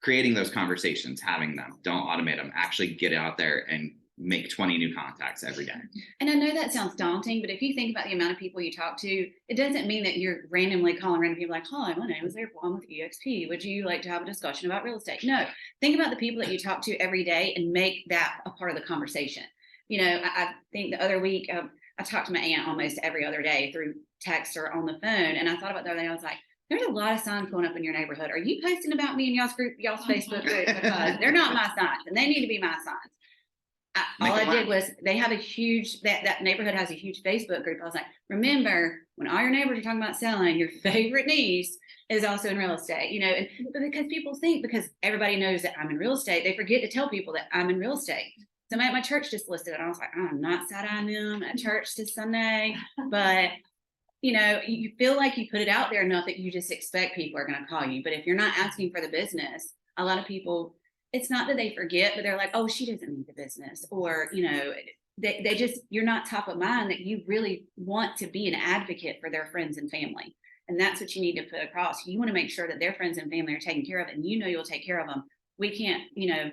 creating those conversations, having them, don't automate them, actually get out there and make 20 new contacts every day. And I know that sounds daunting, but if you think about the amount of people you talk to, it doesn't mean that you're randomly calling random people like, hi, my name is April, I'm with eXp. Would you like to have a discussion about real estate? No, think about the people that you talk to every day and make that a part of the conversation. You know, I think the other week, I talked to my aunt almost every other day through text or on the phone. And I thought about the other day, I was like, there's a lot of signs going up in your neighborhood. Are you posting about me in y'all's group, y'all's Facebook group? Because they're not my signs and they need to be my signs. All Make it I did laugh. was they have a huge, that neighborhood has a huge Facebook group. I was like, remember, when all your neighbors are talking about selling, your favorite niece is also in real estate, you know, and but because people think because everybody knows that I'm in real estate, they forget to tell people that I'm in real estate. Somebody at my church just listed it. I was like, I'm not side-eyeing them at church this Sunday, but you know, you feel like you put it out there enough that you just expect people are going to call you. But if you're not asking for the business, a lot of people, it's not that they forget, but they're like, oh, she doesn't need the business. Or, you know, they just, you're not top of mind that you really want to be an advocate for their friends and family. And that's what you need to put across. You want to make sure that their friends and family are taken care of, and you know you'll take care of them. We can't, you know,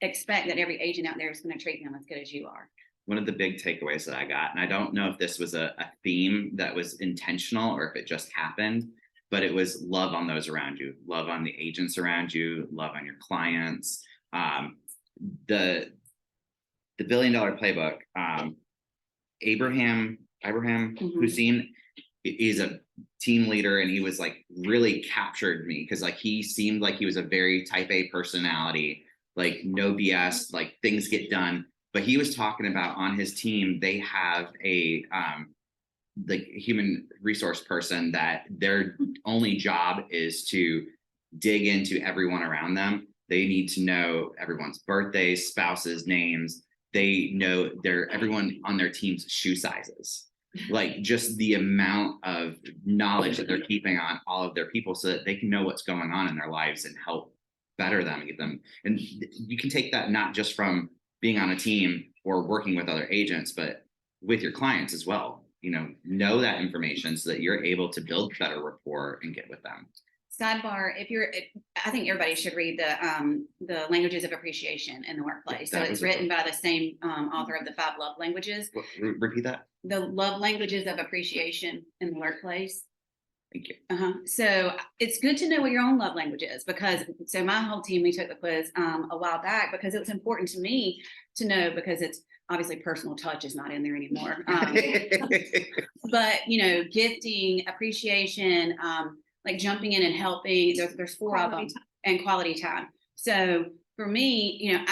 expect that every agent out there is going to treat them as good as you are. One of the big takeaways that I got, and I don't know if this was a theme that was intentional or if it just happened, but it was love on those around you, love on the agents around you, love on your clients. The $1 billion playbook, Abraham Hussein is a team leader, and he was like really captured me because like he seemed like he was a very type A personality, like no BS, like things get done. But he was talking about on his team, they have a like human resource person that their only job is to dig into everyone around them. They need to know everyone's birthdays, spouses, names. They know everyone on their team's shoe sizes. Like just the amount of knowledge that they're keeping on all of their people so that they can know what's going on in their lives and help better them and get them. And you can take that not just from being on a team or working with other agents, but with your clients as well. You know that information so that you're able to build better rapport and get with them. Sidebar, I think everybody should read the languages of appreciation in the workplace. So it's written by the same author of the 5 love languages. Repeat that. The love languages of appreciation in the workplace. Thank you. So it's good to know what your own love language is, because so my whole team, we took the quiz a while back because it was important to me to know, because it's obviously personal touch is not in there anymore. But you know, gifting, appreciation, like jumping in and helping. There's 4 of them, and quality time. So for me, you know,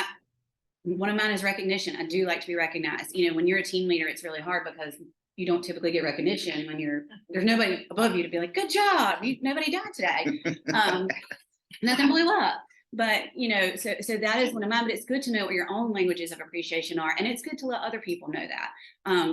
one of mine is recognition. I do like to be recognized. You know, when you're a team leader, it's really hard because you don't typically get recognition when there's nobody above you to be like, good job, nobody died today. Nothing blew up. But, you know, so that is one of mine, but it's good to know what your own languages of appreciation are. And it's good to let other people know that,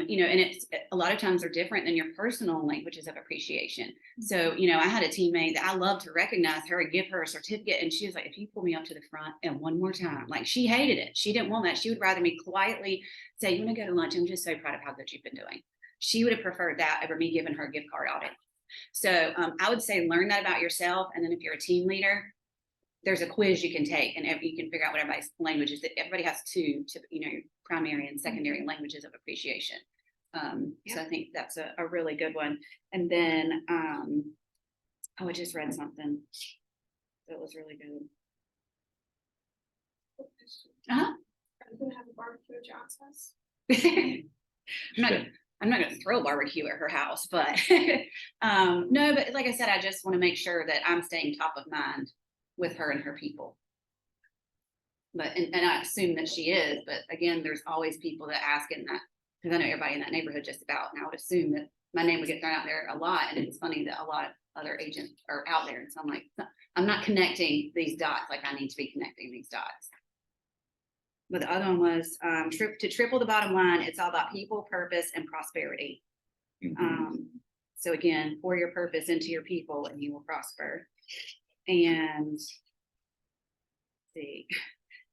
you know, and it's a lot of times they're different than your personal languages of appreciation. So, you know, I had a teammate that I loved to recognize her and give her a certificate. And she was like, if you pull me up to the front and one more time, like she hated it. She didn't want that. She would rather me quietly say, you want to go to lunch? I'm just so proud of how good you've been doing. She would have preferred that over me giving her a gift card audit. So I would say learn that about yourself. And then if you're a team leader, there's a quiz you can take, and you can figure out what everybody's language is. Everybody has 2, you know, primary and secondary languages of appreciation. So I think that's a really good one. And then I just read something that was really good. Are you gonna have a barbecue at John's house? I'm not going to throw a barbecue at her house, but no, but like I said, I just want to make sure that I'm staying top of mind with her and her people. But, and I assume that she is, but again, there's always people that ask in that, because I know everybody in that neighborhood just about, and I would assume that my name would get thrown out there a lot. And it's funny that a lot of other agents are out there. And so I'm like, I'm not connecting these dots like I need to be connecting these dots. But the other one was to triple the bottom line. It's all about people, purpose, and prosperity. So again, pour your purpose into your people and you will prosper. And let's see,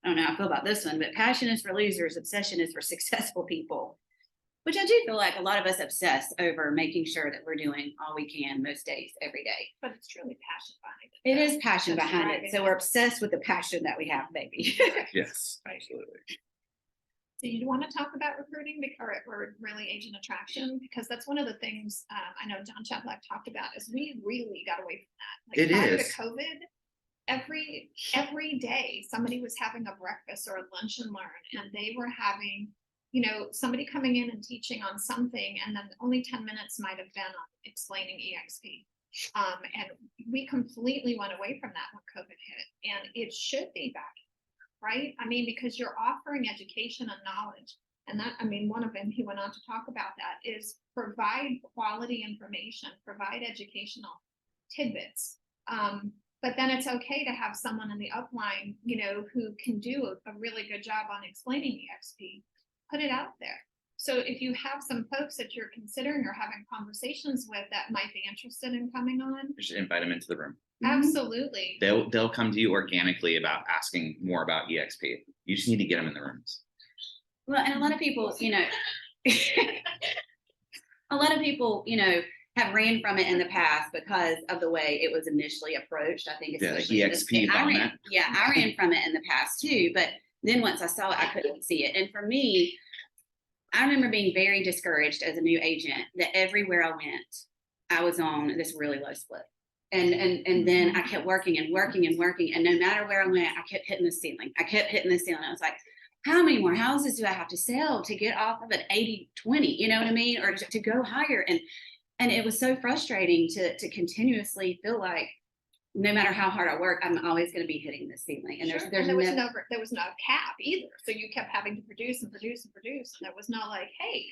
I don't know how I feel about this one, but passion is for losers, obsession is for successful people, which I do feel like a lot of us obsess over making sure that we're doing all we can most days, every day. But it's truly passion behind it. It is passion behind it. So we're obsessed with the passion that we have, maybe. Yes, absolutely. Do you want to talk about recruiting or really agent attraction? Because that's one of the things I know John Chaplock talked about is we really got away from that. Like prior to COVID, every day somebody was having a breakfast or a lunch and learn, and they were having, you know, somebody coming in and teaching on something, and then only 10 minutes might have been on explaining eXp. And we completely went away from that when COVID hit, and it should be back, right? I mean, because you're offering education and knowledge. And that, I mean, one of them, he went on to talk about that, is provide quality information, provide educational tidbits. But then it's okay to have someone in the upline, you know, who can do a really good job on explaining eXp, put it out there. So if you have some folks that you're considering or having conversations with that might be interested in coming on, You should invite them into the room. absolutely. They'll come to you organically about asking more about eXp. You just need to get them in the rooms. Well, and a lot of people, you know, have ran from it in the past because of the way it was initially approached. I think Yeah, the especially in this- eXp I ran, vomit. yeah, I ran from it in the past too, but then once I saw it, I couldn't see it. And for me, I remember being very discouraged as a new agent that everywhere I went, I was on this really low split. And then I kept working and working and working. And no matter where I went, I kept hitting the ceiling. I was like, how many more houses do I have to sell to get off of an 80-20? You know what I mean? Or to go higher. And it was so frustrating to continuously feel like no matter how hard I work, I'm always going to be hitting the ceiling. And Sure. there's And no, there was no cap either. So you kept having to produce and produce and produce. And there was not like, hey,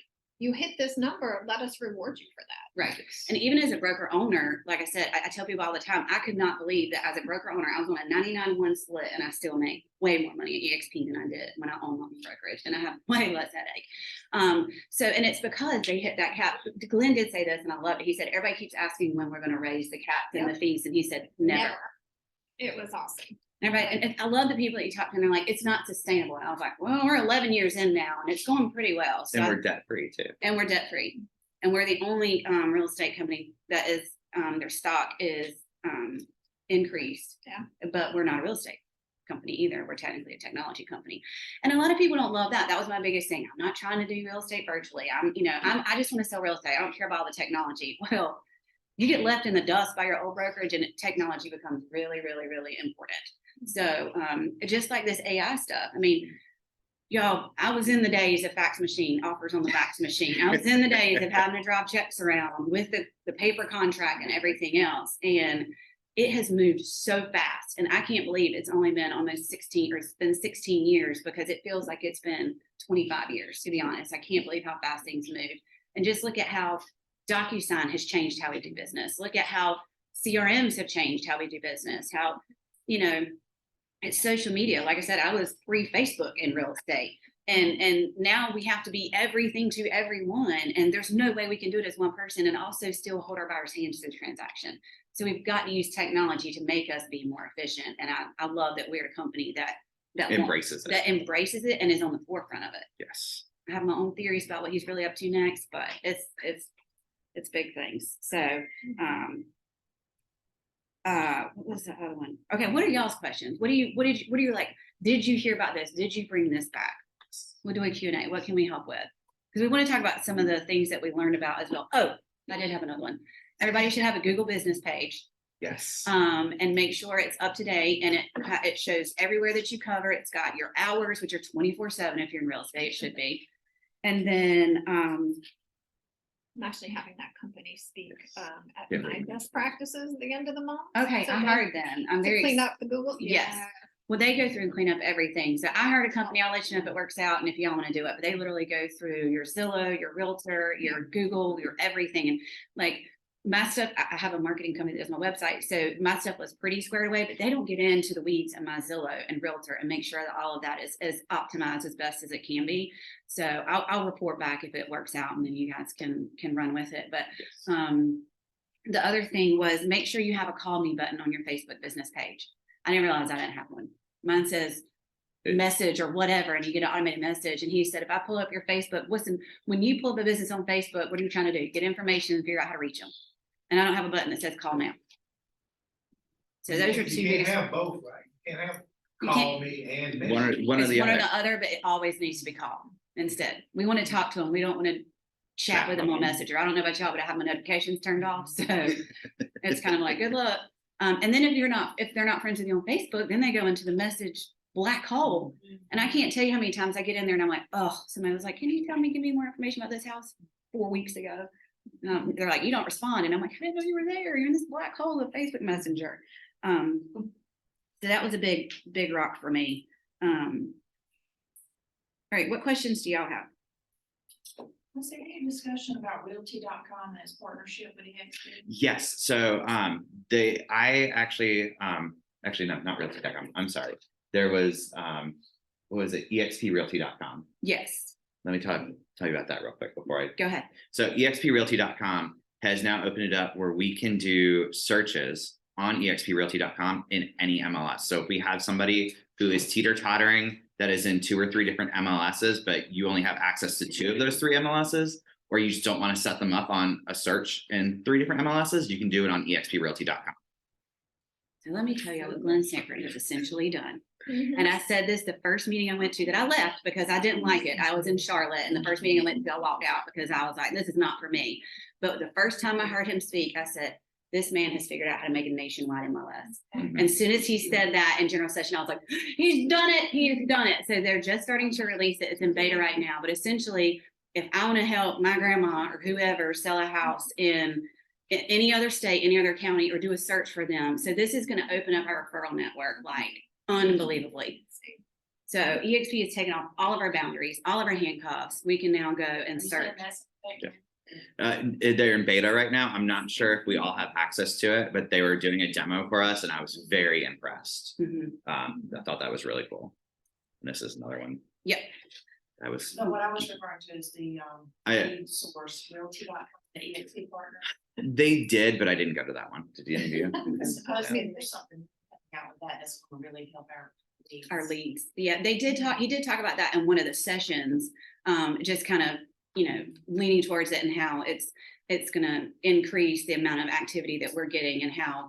you hit this number, let us reward you for that. right. And even as a broker owner, like I said, I tell people all the time, I could not believe that as a broker owner, I was on a 99-1 split and I still make way more money at eXp than I did when I owned my own brokerage, and I have way less headache. So, and it's because they hit that cap. Glenn did say this and I love it. He said, everybody keeps asking when we're going to raise the caps and the fees. And he said, never. It was awesome. Everybody, and I love the people that you talk to, and they're like, it's not sustainable. And I was like, well, we're 11 years in now and it's going pretty well. So And we're debt free too. and we're debt free. And we're the only real estate company that is their stock is increased. Yeah. But we're not a real estate company either. We're technically a technology company. And a lot of people don't love that. That was my biggest thing. I'm not trying to do real estate virtually. I just want to sell real estate. I don't care about all the technology. Well, you get left in the dust by your old brokerage and technology becomes really, really, really important. So just like this AI stuff, I mean, y'all, I was in the days of fax machine, offers on the fax machine. I was in the days of having to drop checks around with the paper contract and everything else. And it has moved so fast. And I can't believe it's only been almost 16 or it's been 16 years because it feels like it's been 25 years, to be honest. I can't believe how fast things move. And just look at how DocuSign has changed how we do business. Look at how CRMs have changed how we do business, how, it's social media. Like I said, I was pre-Facebook in real estate. And now we have to be everything to everyone. And there's no way we can do it as one person and also still hold our buyer's hand to the transaction. So we've got to use technology to make us be more efficient. And I love that we're a company that Embraces it. And is on the forefront of it. Yes. I have my own theories about what he's really up to next, but it's big things. So what was the other one? Okay, what are y'all's questions? What are you like? Did you hear about this? Did you bring this back? We'll do a Q&A. What can we help with? Because we want to talk about some of the things that we learned about as well. Oh, I did have another one. Everybody should have a Google business page. Yes. And make sure it's up to date and it shows everywhere that you cover. It's got your hours, which are 24/7 if you're in real estate, it should be. And then I'm actually having that company speak at my best practices at the end of the month. okay, So I heard them. I'm to very clean up the Google. Yes. Well, they go through and clean up everything. So I heard a company, I'll let you know if it works out and if y'all want to do it, but they literally go through your Zillow, your Realtor, your Google, your everything. And like my stuff, I have a marketing company that does my website. So my stuff was pretty squared away, but they don't get into the weeds in my Zillow and Realtor and make sure that all of that is optimized as best as it can be. So I'll report back if it works out and then you guys can run with it. But the other thing was make sure you have a call me button on your Facebook business page. I didn't realize I didn't have one. Mine says message or whatever, and you get an automated message. And he said, if I pull up your Facebook, when you pull up a business on Facebook, what are you trying to do? Get information and figure out how to reach them. And I don't have a button that says call now. So those are two. You can't have both, right? You can't have call me and message. One or the other. But it always needs to be called instead. We want to talk to them. We don't want to chat with them on Messenger. I don't know about y'all, but I have my notifications turned off. So it's kind of like, good luck. And then if they're not friends with you on Facebook, then they go into the message black hole. And I can't tell you how many times I get in there and I'm like, oh, somebody was like, can you give me more information about this house 4 weeks ago? they're like, you don't respond. And I'm like, I didn't know you were there. You're in this black hole of Facebook Messenger. So that was a big rock for me. All right, what questions do y'all have? Was there any discussion about realty.com and its partnership with eXp? Yes, so I actually not realty.com, I'm sorry. There was what was it, exprealty.com. Yes, Let me tell you about that real quick before I go ahead. So exprealty.com has now opened it up where we can do searches on exprealty.com in any MLS. So if we have somebody who is teeter-tottering that is in 2 or 3 different MLSs, but you only have access to 2 of those 3 MLSs, or you just don't want to set them up on a search in 3 different MLSs, you can do it on exprealty.com. So let me tell you what Glenn Sanford has essentially done. Mhm. And I said this the first meeting I went to that I left because I didn't like it. I was in Charlotte, and the first meeting I went to, I walked out because I was like, this is not for me. But the first time I heard him speak, I said, this man has figured out how to make a nationwide MLS. Mhm. And as soon as he said that in general session, I was like, he's done it. He's done it. So they're just starting to release it. It's in beta right now. But essentially, if I want to help my grandma or whoever sell a house in any other state, any other county, or do a search for them. So this is going to open up our referral network like unbelievably. So eXp has taken off all of our boundaries, all of our handcuffs. We can now go and You said search. that's effective. They're in beta right now. I'm not sure if we all have access to it, but they were doing a demo for us and I was very impressed. Mhm. I thought that was really cool. And this is another one. Yep. That was, No, what I was referring to is the I- lead source, realty.com, the eXp partner. they did, but I didn't go to that one. Did any of you? Supposedly there's something out with that that's going to really help our leads. Our leads. Yeah, they did talk, he did talk about that in one of the sessions, just kind of, leaning towards it and how it's going to increase the amount of activity that we're getting and how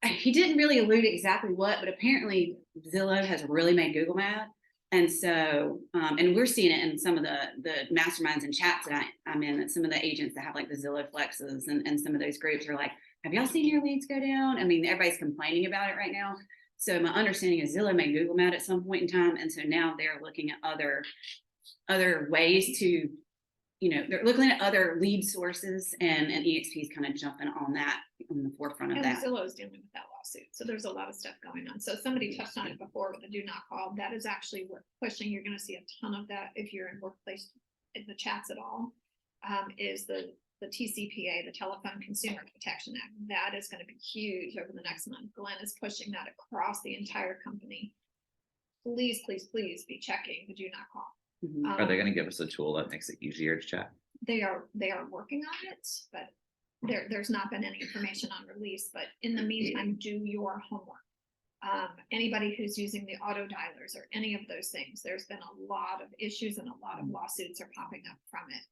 he didn't really allude exactly what, but apparently Zillow has really made Google mad. And so, and we're seeing it in some of the masterminds and chats that I'm in, that some of the agents that have like the Zillow flexes and some of those groups are like, have y'all seen your leads go down? I mean, everybody's complaining about it right now. So my understanding is Zillow made Google mad at some point in time. And so now they're looking at other ways to, they're looking at other lead sources and eXp is kind of jumping on that, on the forefront of And that. Zillow's dealing with that lawsuit, so there's a lot of stuff going on. So somebody touched on it before with the do not call. That is actually worth pushing. You're gonna see a ton of that if you're in workplace, in the chats at all. Is the TCPA, the Telephone Consumer Protection Act. That is gonna be huge over the next month. Glenn is pushing that across the entire company. Please, please, please be checking the do not call. Mhm. Are they going to give us a tool that makes it easier to chat? They are working on it, but there's not been any information on release, but in the meantime, do your homework. Anybody who's using the auto dialers or any of those things, there's been a lot of issues and a lot of lawsuits are popping up from it.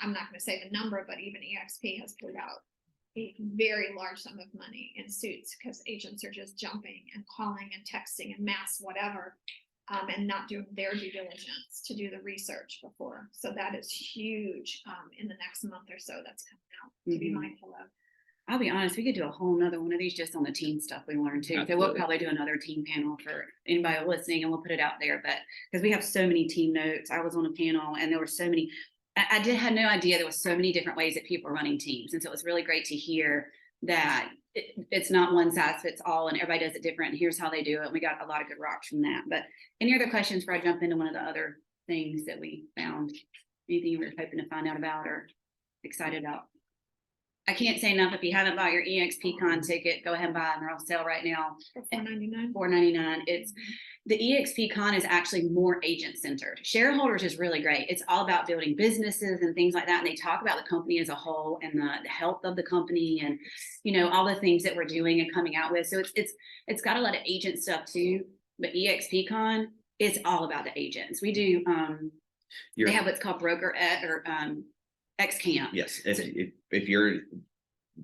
I'm not gonna say the number, but even eXp has put out a very large sum of money in suits because agents are just jumping and calling and texting and mass whatever. And not doing their due diligence to do the research before. So that is huge in the next month or so that's coming out to be Mhm. mindful of. I'll be honest, we could do a whole nother one of these just on the team stuff we learned too. So we'll Absolutely. probably do another team panel for anybody listening and we'll put it out there. But because we have so many team notes, I was on a panel and there were so many, I had no idea there was so many different ways that people are running teams. And so it was really great to hear that it's not one size fits all and everybody does it different. And here's how they do it. And we got a lot of good rocks from that. But any other questions before I jump into one of the other things that we found? Anything you were hoping to find out about or excited about? I can't say enough. If you haven't bought your eXpCon ticket, go ahead and buy it. They're on sale right now. For $4.99. $4.99. It's the eXpCon is actually more agent centered. Shareholders is really great. It's all about building businesses and things like that. And they talk about the company as a whole and the health of the company and all the things that we're doing and coming out with. So it's got a lot of agent stuff too. But eXpCon, it's all about the agents. We do they have what's called broker or X camp. Yes, if you're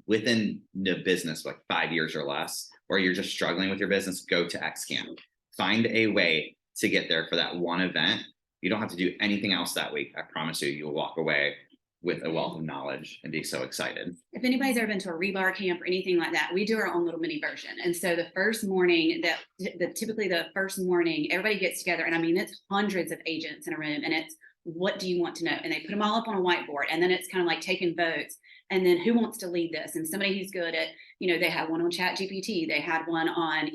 within the business like 5 years or less, or you're just struggling with your business, go to XCamp. Find a way to get there for that one event. You don't have to do anything else that week. I promise you'll walk away with a wealth of knowledge and be so excited. If anybody's ever been to a rebar camp or anything like that, we do our own little mini version. And so the first morning typically the first morning, everybody gets together. And I mean, it's hundreds of agents in a room and it's what do you want to know? And they put them all up on a whiteboard, and then it's kind of like taking votes. And then who wants to lead this? And somebody who's good at, they had one on ChatGPT, they had one on,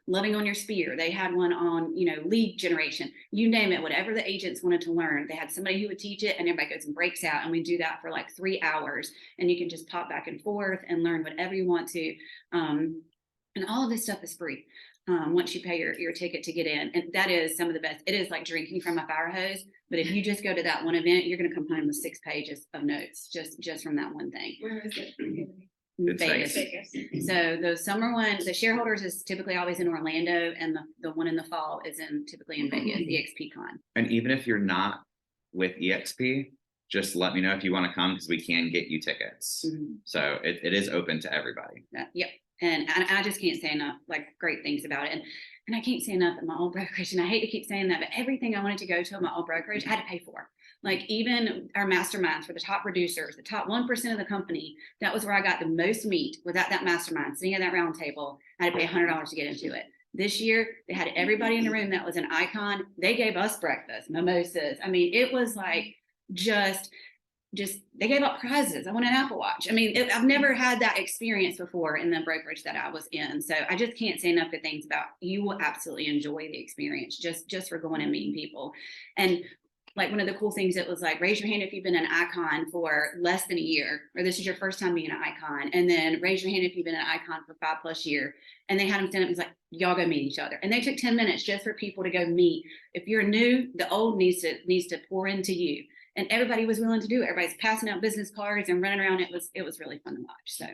loving on your spear, they had one on, lead generation, you name it, whatever the agents wanted to learn, they had somebody who would teach it, and everybody goes and breaks out, and we do that for like 3 hours, and you can just pop back and forth and learn whatever you want to. And all of this stuff is free. Once you pay your ticket to get in, and that is some of the best. It is like drinking from a fire hose, but if you just go to that one event, you're going to come home with 6 pages of notes just from that one thing. Where is it? It's Vegas. Vegas. So the summer one, the shareholders is typically always in Orlando, and the one in the fall is typically in Vegas, eXp Con. And even if you're not with eXp, just let me know if you want to come, because we can get you tickets. So it is open to everybody. Yep. And I just can't say enough great things about it. And I can't say enough at my old brokerage. And I hate to keep saying that, but everything I wanted to go to at my old brokerage, I had to pay for. Like even our masterminds for the top producers, the top 1% of the company, that was where I got the most meat, was at that mastermind, sitting at that round table. I had to pay $100 to get into it. This year, they had everybody in the room that was an icon. They gave us breakfast, mimosas. I mean, it was like just they gave up prizes. I won an Apple Watch. I mean, I've never had that experience before in the brokerage that I was in. So I just can't say enough good things about. You will absolutely enjoy the experience just for going and meeting people. And like one of the cool things, it was like, raise your hand if you've been an icon for less than a year, or this is your first time being an icon. And then raise your hand if you've been an icon for 5+ years. And they had them stand up and was like, y'all go meet each other. And they took 10 minutes just for people to go meet. If you're new, the old needs to pour into you. And everybody was willing to do it. Everybody's passing out business cards and running around. It was really fun to watch. So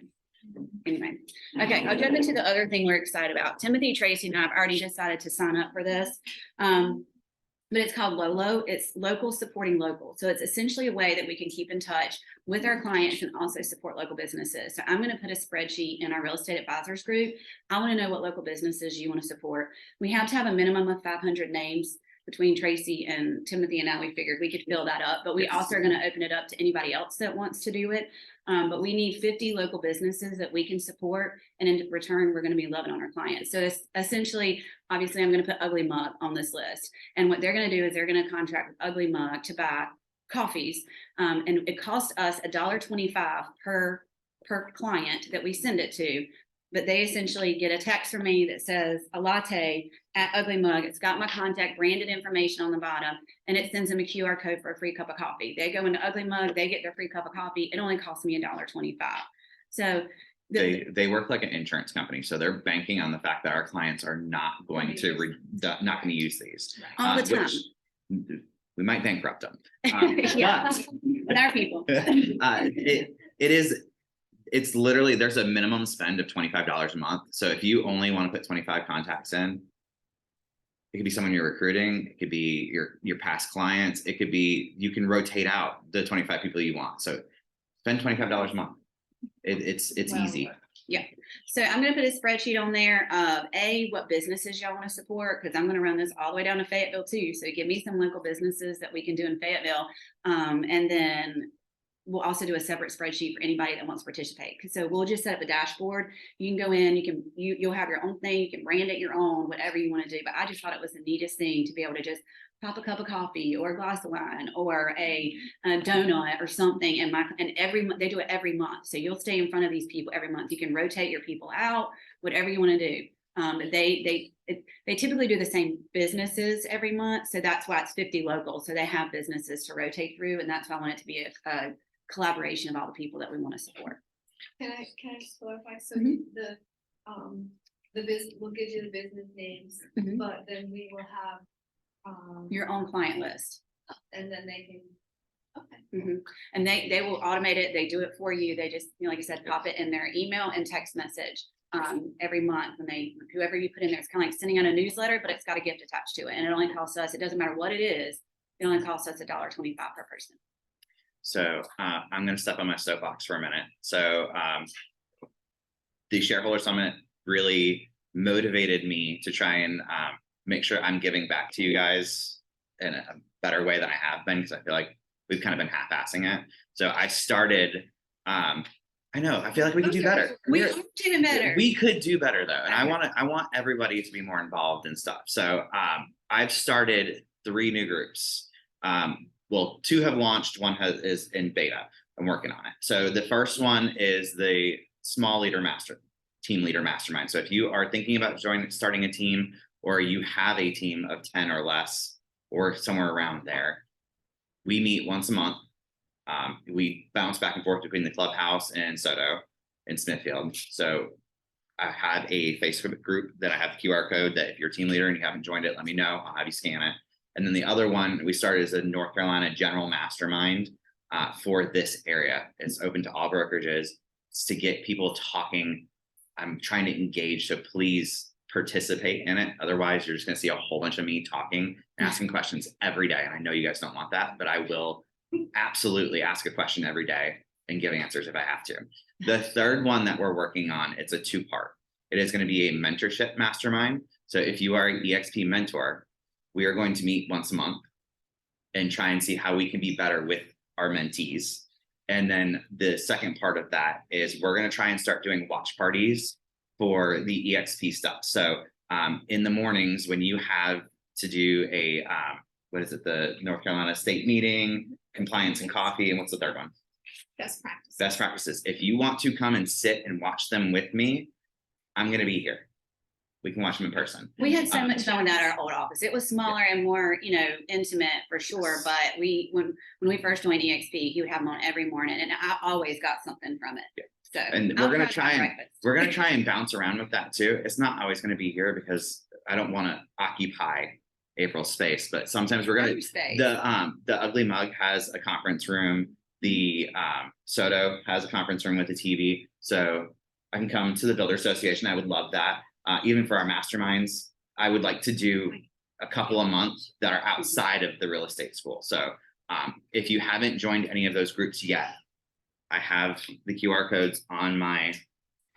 anyway, okay, I'll jump into the other thing we're excited about. Timothy, Tracy, and I have already decided to sign up for this. But it's called LOLO. It's local supporting local. So it's essentially a way that we can keep in touch with our clients and also support local businesses. So I'm going to put a spreadsheet in our real estate advisors group. I want to know what local businesses you want to support. We have to have a minimum of 500 names. Between Tracy and Timothy and I, we figured we could fill that up, but we also are going to open it up to anybody else that wants to do it. But we need 50 local businesses that we can support, and in return, we're going to be loving on our clients. So it's essentially, obviously, I'm going to put Ugly Mug on this list, and what they're going to do is they're going to contract with Ugly Mug to buy coffees, and it costs us $1.25 per client that we send it to. But they essentially get a text from me that says a latte at Ugly Mug. It's got my contact branded information on the bottom, and it sends them a QR code for a free cup of coffee. They go into Ugly Mug, they get their free cup of coffee. It only costs me $1.25. So they work like an insurance company, so they're banking on the fact that our clients are not going to not going to use these all the time. Which we might bankrupt them. Yeah, with our people. It's literally, there's a minimum spend of $25 a month. So if you only want to put 25 contacts in, it could be someone you're recruiting, it could be your past clients, it could be, you can rotate out the 25 people you want. So spend $25 a month. It's easy. Yeah. So I'm going to put a spreadsheet on there of what businesses y'all want to support, because I'm going to run this all the way down to Fayetteville too. So give me some local businesses that we can do in Fayetteville. And then we'll also do a separate spreadsheet for anybody that wants to participate. So we'll just set up a dashboard. You can go in, you'll have your own thing, you can brand it your own, whatever you want to do. But I just thought it was the neatest thing to be able to just pop a cup of coffee or a glass of wine or a donut or something. And every month, they do it every month. So you'll stay in front of these people every month. You can rotate your people out, whatever you want to do. But they typically do the same businesses every month. So that's why it's 50 local. So they have businesses to rotate through. And that's why I want it to be a collaboration of all the people that we want to support. Can I just clarify? So Mhm. the business, we'll give you the business names, Mhm. but then we will have, Your own client list. and then they can, okay. Mhm. And they will automate it. They do it for you. They just, like I said, pop it in their email and text message every month when whoever you put in there. It's kind of like sending out a newsletter, but it's got a gift attached to it. And it only costs us, it doesn't matter what it is, it only costs us $1.25 per person. So I'm going to step on my soapbox for a minute. So the Shareholder Summit really motivated me to try and make sure I'm giving back to you guys in a better way than I have been, because I feel like we've kind of been half-assing it. So I started, I know, I feel like we could do better. We are doing better. We could do better though. And I want everybody to be more involved in stuff. So I've started 3 new groups. well, 2 have launched, 1 is in beta. I'm working on it. So the first one is the team leader mastermind. So if you are thinking about starting a team, or you have a team of 10 or less, or somewhere around there, we meet once a month. We bounce back and forth between the clubhouse and Soto in Smithfield. So I have a Facebook group that I have the QR code that if you're a team leader and you haven't joined it, let me know. I'll have you scan it. And then the other one we started as a North Carolina general mastermind for this area. It's open to all brokerages. It's to get people talking. I'm trying to engage, so please participate in it. Otherwise, you're just going to see a whole bunch of me talking and asking questions every day. And I know you guys don't want that, but I will absolutely ask a question every day and give answers if I have to. The third one that we're working on, it's a 2-part. It is going to be a mentorship mastermind. So if you are an eXp mentor, we are going to meet once a month and try and see how we can be better with our mentees. And then the second part of that is we're going to try and start doing watch parties for the eXp stuff. So in the mornings when you have to do a, the North Carolina state meeting, compliance and coffee, and what's the third one? Best practice. Best practices. If you want to come and sit and watch them with me, I'm going to be here. We can watch them in person. We had so much fun with that at our old office. It was smaller and more, intimate for sure. But when we first joined eXp, he would have them on every morning, and I always got something from it. Yeah. So, and we're gonna try and bounce around with that too. It's not always going to be here because I don't want to occupy April's space, but sometimes we're gonna. The Ugly Mug has a conference room. The Soto has a conference room with a TV, so I can come to the Builder Association. I would love that. Even for our masterminds, I would like to do a couple a month that are outside of the real estate school. So if you haven't joined any of those groups yet, I have the QR codes on my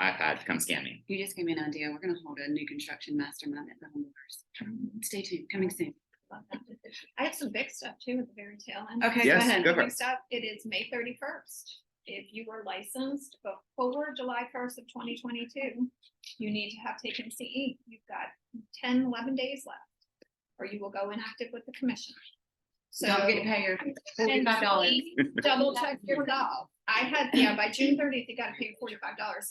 iPad. Come scan me. You just gave me an idea. We're going to hold a new construction mastermind at the homeowners. Stay tuned. Coming soon. I have some big stuff too at the very tail end. Okay, Yes, go ahead. go for it. Big stuff. It is May 31st. If you were licensed before July 1st of 2022, you need to have taken CE. You've got 10, 11 days left, or you will go inactive with the commission. So Don't forget to pay your and $45. please double check yourself. I had, by June 30th, you got to pay $45.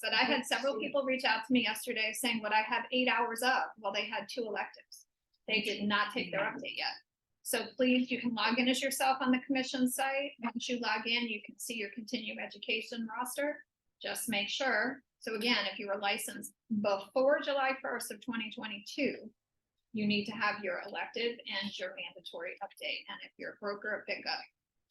But I had several people reach out to me yesterday saying, "What I have 8 hours of." Well, they had 2 electives. They did not take their update yet. So please, you can log in as yourself on the commission site. Once you log in, you can see your continuing education roster. Just make sure. So again, if you were licensed before July 1st of 2022, you need to have your elective and your mandatory update. And if you're a broker, pick up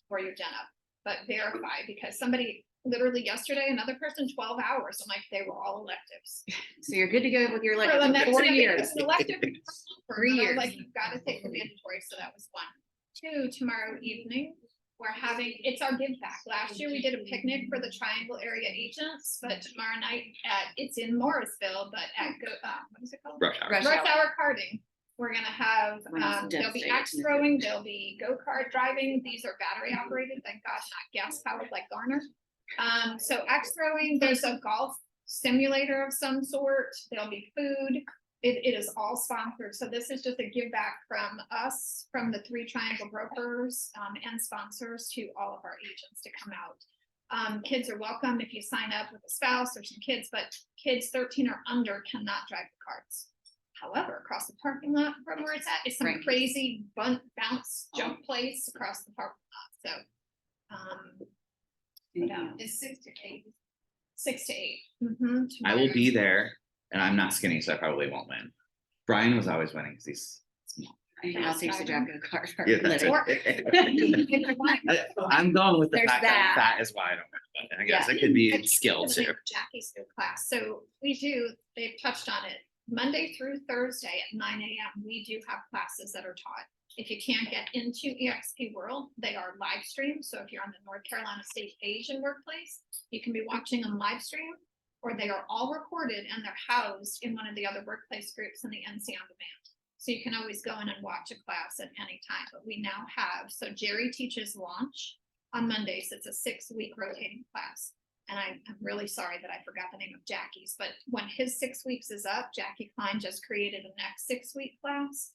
or your gen up, but verify, because somebody literally yesterday, another person, 12 hours. I'm like, they were all electives. So you're good to go with your For the next 40 an years. elective for 3 years. like, you've got to take the mandatory. So that was 1. 2, tomorrow evening, we're having, it's our give back. Last year we did a picnic for the Triangle area agents, but tomorrow night it's in Morrisville, but at what is it called? Rush hour. Rush Rush hour. hour karting. We're gonna have, there'll be devastated. axe throwing, there'll be go-kart driving. These are battery operated, thank God, not gas powered like Garner. So axe throwing, there's a golf simulator of some sort. There'll be food. It is all sponsored. So this is just a give back from us, from the 3 Triangle brokers and sponsors to all of our agents to come out. Kids are welcome if you sign up with a spouse or some kids, but kids 13 or under cannot drive the carts. However, across the parking lot from where it's at is some Right. crazy bounce jump place across the parking lot. So it's 6 to 8. 6 to 8. I will be there, and I'm not skinny, so I probably won't win. Brian was always winning because he's small. I'll teach the drive go-kart. Yeah, that's it. I'm going with the There's fact that I'm that. fat is why I don't win. But I guess it could be skill too. Jackie's new class. So they've touched on it. Monday through Thursday at 9 a.m. we do have classes that are taught. If you can't get into eXp World, they are live streamed. So if you're on the North Carolina State Asian workplace, you can be watching them live stream, or they are all recorded and they're housed in one of the other workplace groups in the NC on demand. So you can always go in and watch a class at any time. But we now have, so Jerry teaches launch on Mondays. It's a 6-week rotating class. And I'm really sorry that I forgot the name of Jackie's, but when his 6 weeks is up, Jackie Klein just created a next 6-week class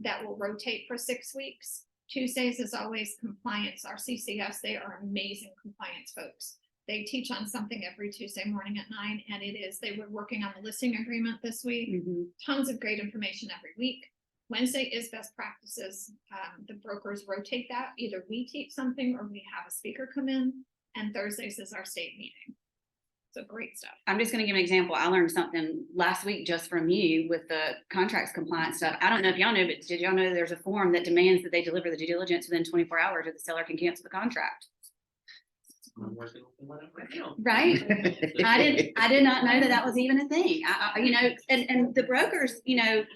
that will rotate for 6 weeks. Tuesdays is always compliance, RCCS, they are amazing compliance folks. They teach on something every Tuesday morning at 9, and they were working on the listing agreement this week. Mhm. Tons of great information every week. Wednesday is best practices. The brokers rotate that. Either we teach something or we have a speaker come in, and Thursdays is our state meeting. So great stuff. I'm just gonna give an example. I learned something last week just from you with the contracts compliance stuff. I don't know if y'all know, but did y'all know there's a form that demands that they deliver the due diligence within 24 hours or the seller can cancel the contract? Right? I did not know that that was even a thing. And the brokers,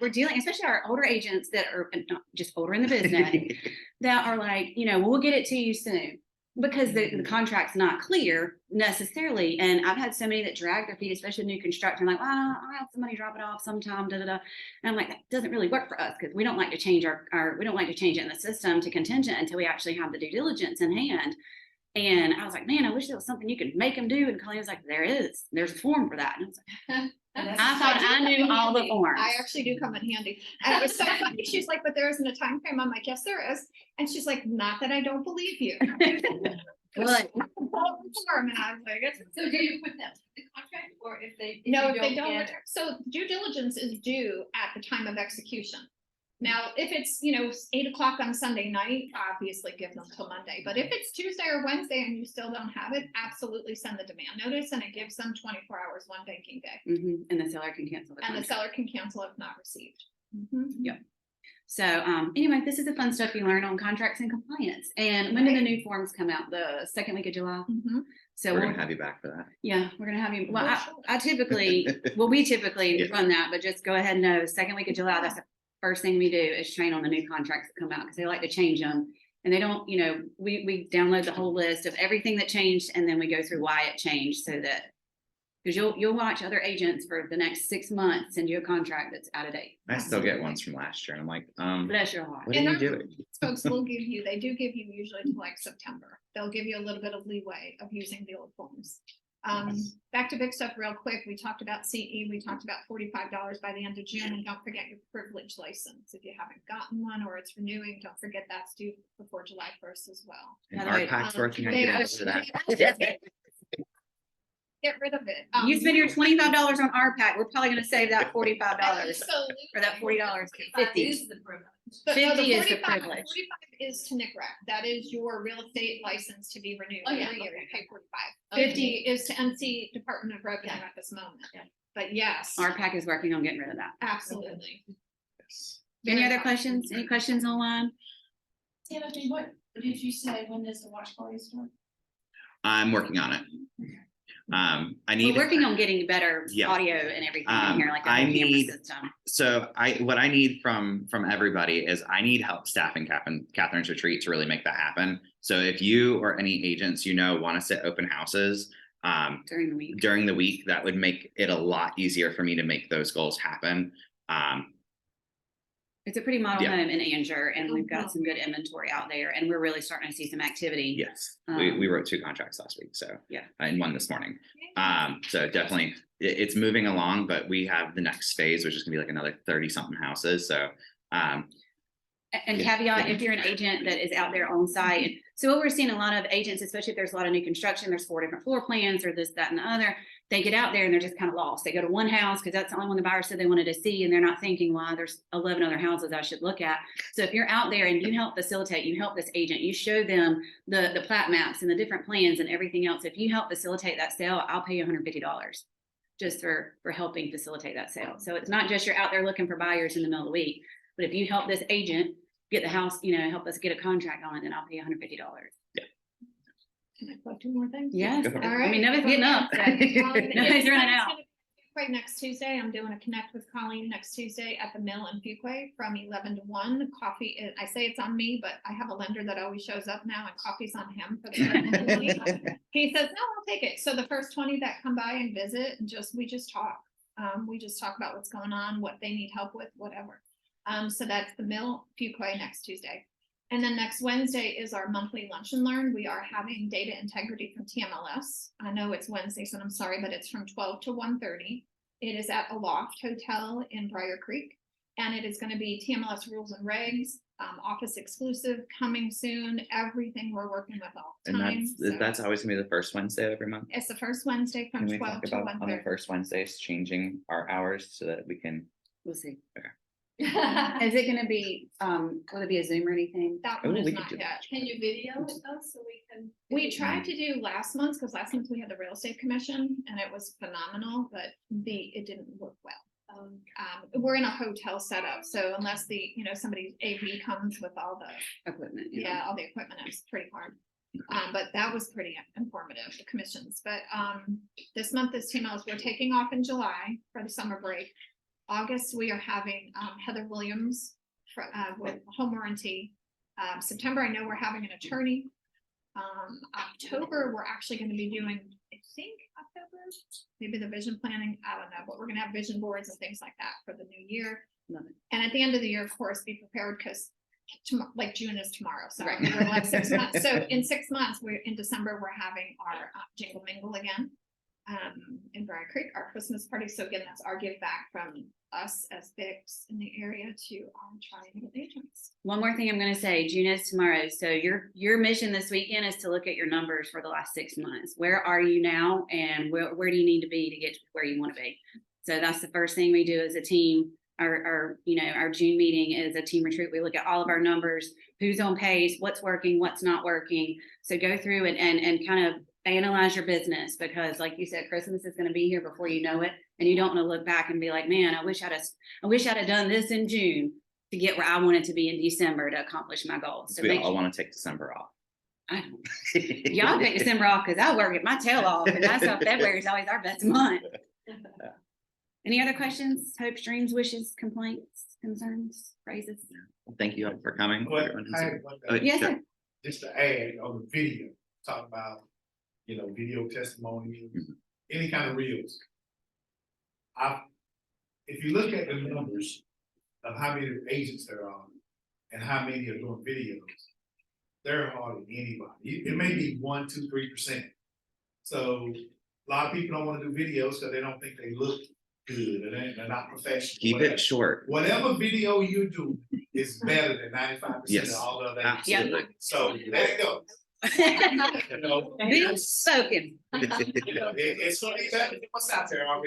we're dealing, especially our older agents that are not just older in the business, that are like, we'll get it to you soon. Because the contract's not clear necessarily. And I've had so many that drag their feet, especially new construction, like, well, I'll have somebody drop it off sometime, And I'm like, that doesn't really work for us because we don't like to change we don't like to change it in the system to contingent until we actually have the due diligence in hand. And I was like, man, I wish there was something you could make them do. And Colleen was like, there's a form for that. And I was like, I thought I knew all the forms. I actually do come in handy. And it was so funny. She's like, but there isn't a time frame. I'm like, yes, there is. And she's like, not that I don't believe you. What? And I was like, So do you put that in the contract or if they? no, if they don't, get- so due diligence is due at the time of execution. Now, if it's, 8 o'clock on Sunday night, obviously give them till Monday. But if it's Tuesday or Wednesday and you still don't have it, absolutely send the demand notice and it gives them 24 hours, one banking day. Mhm. And the seller can cancel the And the contract. seller can cancel if not received. Mhm. Yep. So anyway, this is the fun stuff you learn on contracts and compliance. And when do the new forms come out? The second week of July. Mhm. So We're gonna have you back for that. yeah, we're gonna have you. Well, Well, sure. I typically, we typically Yeah. run that, but just go ahead and know, second week of July, that's the first thing we do is train on the new contracts that come out because they like to change them. And they don't, we download the whole list of everything that changed and then we go through why it changed so that, because you'll watch other agents for the next 6 months send you a contract that's out of date. I still get ones from last year and I'm like, Bless your heart. what are And you our doing? folks will give you, they do give you usually to like September. They'll give you a little bit of leeway of using the old forms. Back to big stuff real quick. We talked about CE, we talked about $45 by the end of June, and don't forget your privilege license. If you haven't gotten one or it's renewing, don't forget that's due before July 1st as well. And By the way, RPAC's working on they getting are- rid of that. Get rid of it. You spend your $25 on RPAC, we're probably gonna save that $45 Absolutely. or that $40, 50. Is the privilege. But no, 50 is the 45 privilege. 45 is to NICRAC. That is your real estate license to be renewed Oh, yeah, every year. You okay. pay 45. Okay. 50 is to NC Department of Revenue Yeah. at this moment. Yeah. But yes, RPAC is working on getting rid of that. absolutely. Any Very other fun. questions? Any questions online? Timothy, what did you say? When does the watch party start? I'm working on it. I We're need, working on getting better Yeah. audio and everything in here, like I a camera need- system. so what I need from everybody is I need help staffing Catherine's retreat to really make that happen. So if you or any agents, want to sit open houses, During the week. during the week, that would make it a lot easier for me to make those goals happen. It's a pretty model Yeah. home in Anger, and we've got some good inventory out there, and we're really starting to see some activity. Yes, Um, we wrote 2 contracts last week, so. Yeah. And 1 this morning. So definitely it's moving along, but we have the next phase, which is gonna be like another 30 something houses. So, And Yeah, caveat, yeah. if you're an agent that is out there on site, so what we're seeing a lot of agents, especially if there's a lot of new construction, there's 4 different floor plans or this, that, and the other. They get out there and they're just kind of lost. They go to one house because that's the only one the buyer said they wanted to see, and they're not thinking, well, there's 11 other houses I should look at. So if you're out there and you help facilitate, you help this agent, you show them the plat maps and the different plans and everything else. If you help facilitate that sale, I'll pay you $150 just for helping facilitate that sale. So it's not just you're out there looking for buyers in the middle of the week, but if you help this agent get the house, help us get a contract on it, then I'll pay you $150. Can I plug 2 more things? Yes. Go for it. All I right. mean, nobody's getting up. so- Nobody's running out. Right, next Tuesday, I'm doing a connect with Colleen next Tuesday at the Mill in Fuquay from 11 to 1. Coffee, I say it's on me, but I have a lender that always shows up now and coffee's on him for the first 20. He says, no, I'll take it. So the first 20 that come by and visit, and we just talk. We just talk about what's going on, what they need help with, whatever. So that's the Mill Fuquay next Tuesday. And then next Wednesday is our monthly lunch and learn. We are having data integrity from TMLS. I know it's Wednesday, so I'm sorry, but it's from 12 to 1:30. It is at a Loft Hotel in Briar Creek. And it is going to be TMLS rules and regs, office exclusive coming soon, everything we're working with all the And time. so that's always gonna be the first Wednesday of every month. It's the first Wednesday Can from we 12 talk to about 1:30. on the first Wednesdays changing our hours so that we can? We'll see. Can Is it gonna be, will it be a Zoom or anything? That Oh, one is we could not do yet. you video it though, so we can? We tried to do last month, because last month we had the real estate commission and it was phenomenal, but it didn't work well. We're in a hotel setup, so unless somebody AV comes with all the, Equipment. all the equipment, it's pretty hard. But that was pretty informative, the commissions, but, this month is 2 months, we're taking off in July for the summer break. August, we are having, Heather Williams with home warranty. September, I know we're having an attorney. October, we're actually gonna be doing, I think, October, maybe the vision planning, I don't know, but we're gonna have vision boards and things like that for the new year. Love it. And at the end of the year, of course, be prepared, because like June is tomorrow, so Right. we're like 6 months. So in 6 months, in December, we're having our Jingle Mingle again. In Briar Creek, our Christmas party. So again, that's our give back from us as Bics in the area to our triangle agents. One more thing I'm gonna say, June is tomorrow, so your mission this weekend is to look at your numbers for the last 6 months. Where are you now, and where do you need to be to get to where you want to be? So that's the first thing we do as a team. Our June meeting is a team retreat. We look at all of our numbers, who's on pace, what's working, what's not working. So go through and kind of analyze your business, because like you said, Christmas is going to be here before you know it, and you don't want to look back and be like, man, I wish I'd have done this in June to get where I wanted to be in December to accomplish my goals. So We all want to take December off. I don't. Y'all take December off because I work at my tail off, and that's why February is always our best month. Any other questions, hopes, dreams, wishes, complaints, concerns, praises? Thank you for coming. Well, Everyone I has had one a- thing, Yes, sure. sir. just to add on the video, talk about, video testimonials, any kind of reels. If you look at the numbers of how many agents there are and how many are doing videos, there are hardly anybody. It may be 1, 2, 3%. So a lot of people don't want to do videos because they don't think they look good and they're not professional. Keep whatever. it short. Whatever video you do is better than 95% Yes, of all the other. absolutely. So let it go. You know, Been spoken. it's gonna be better than what's out there already.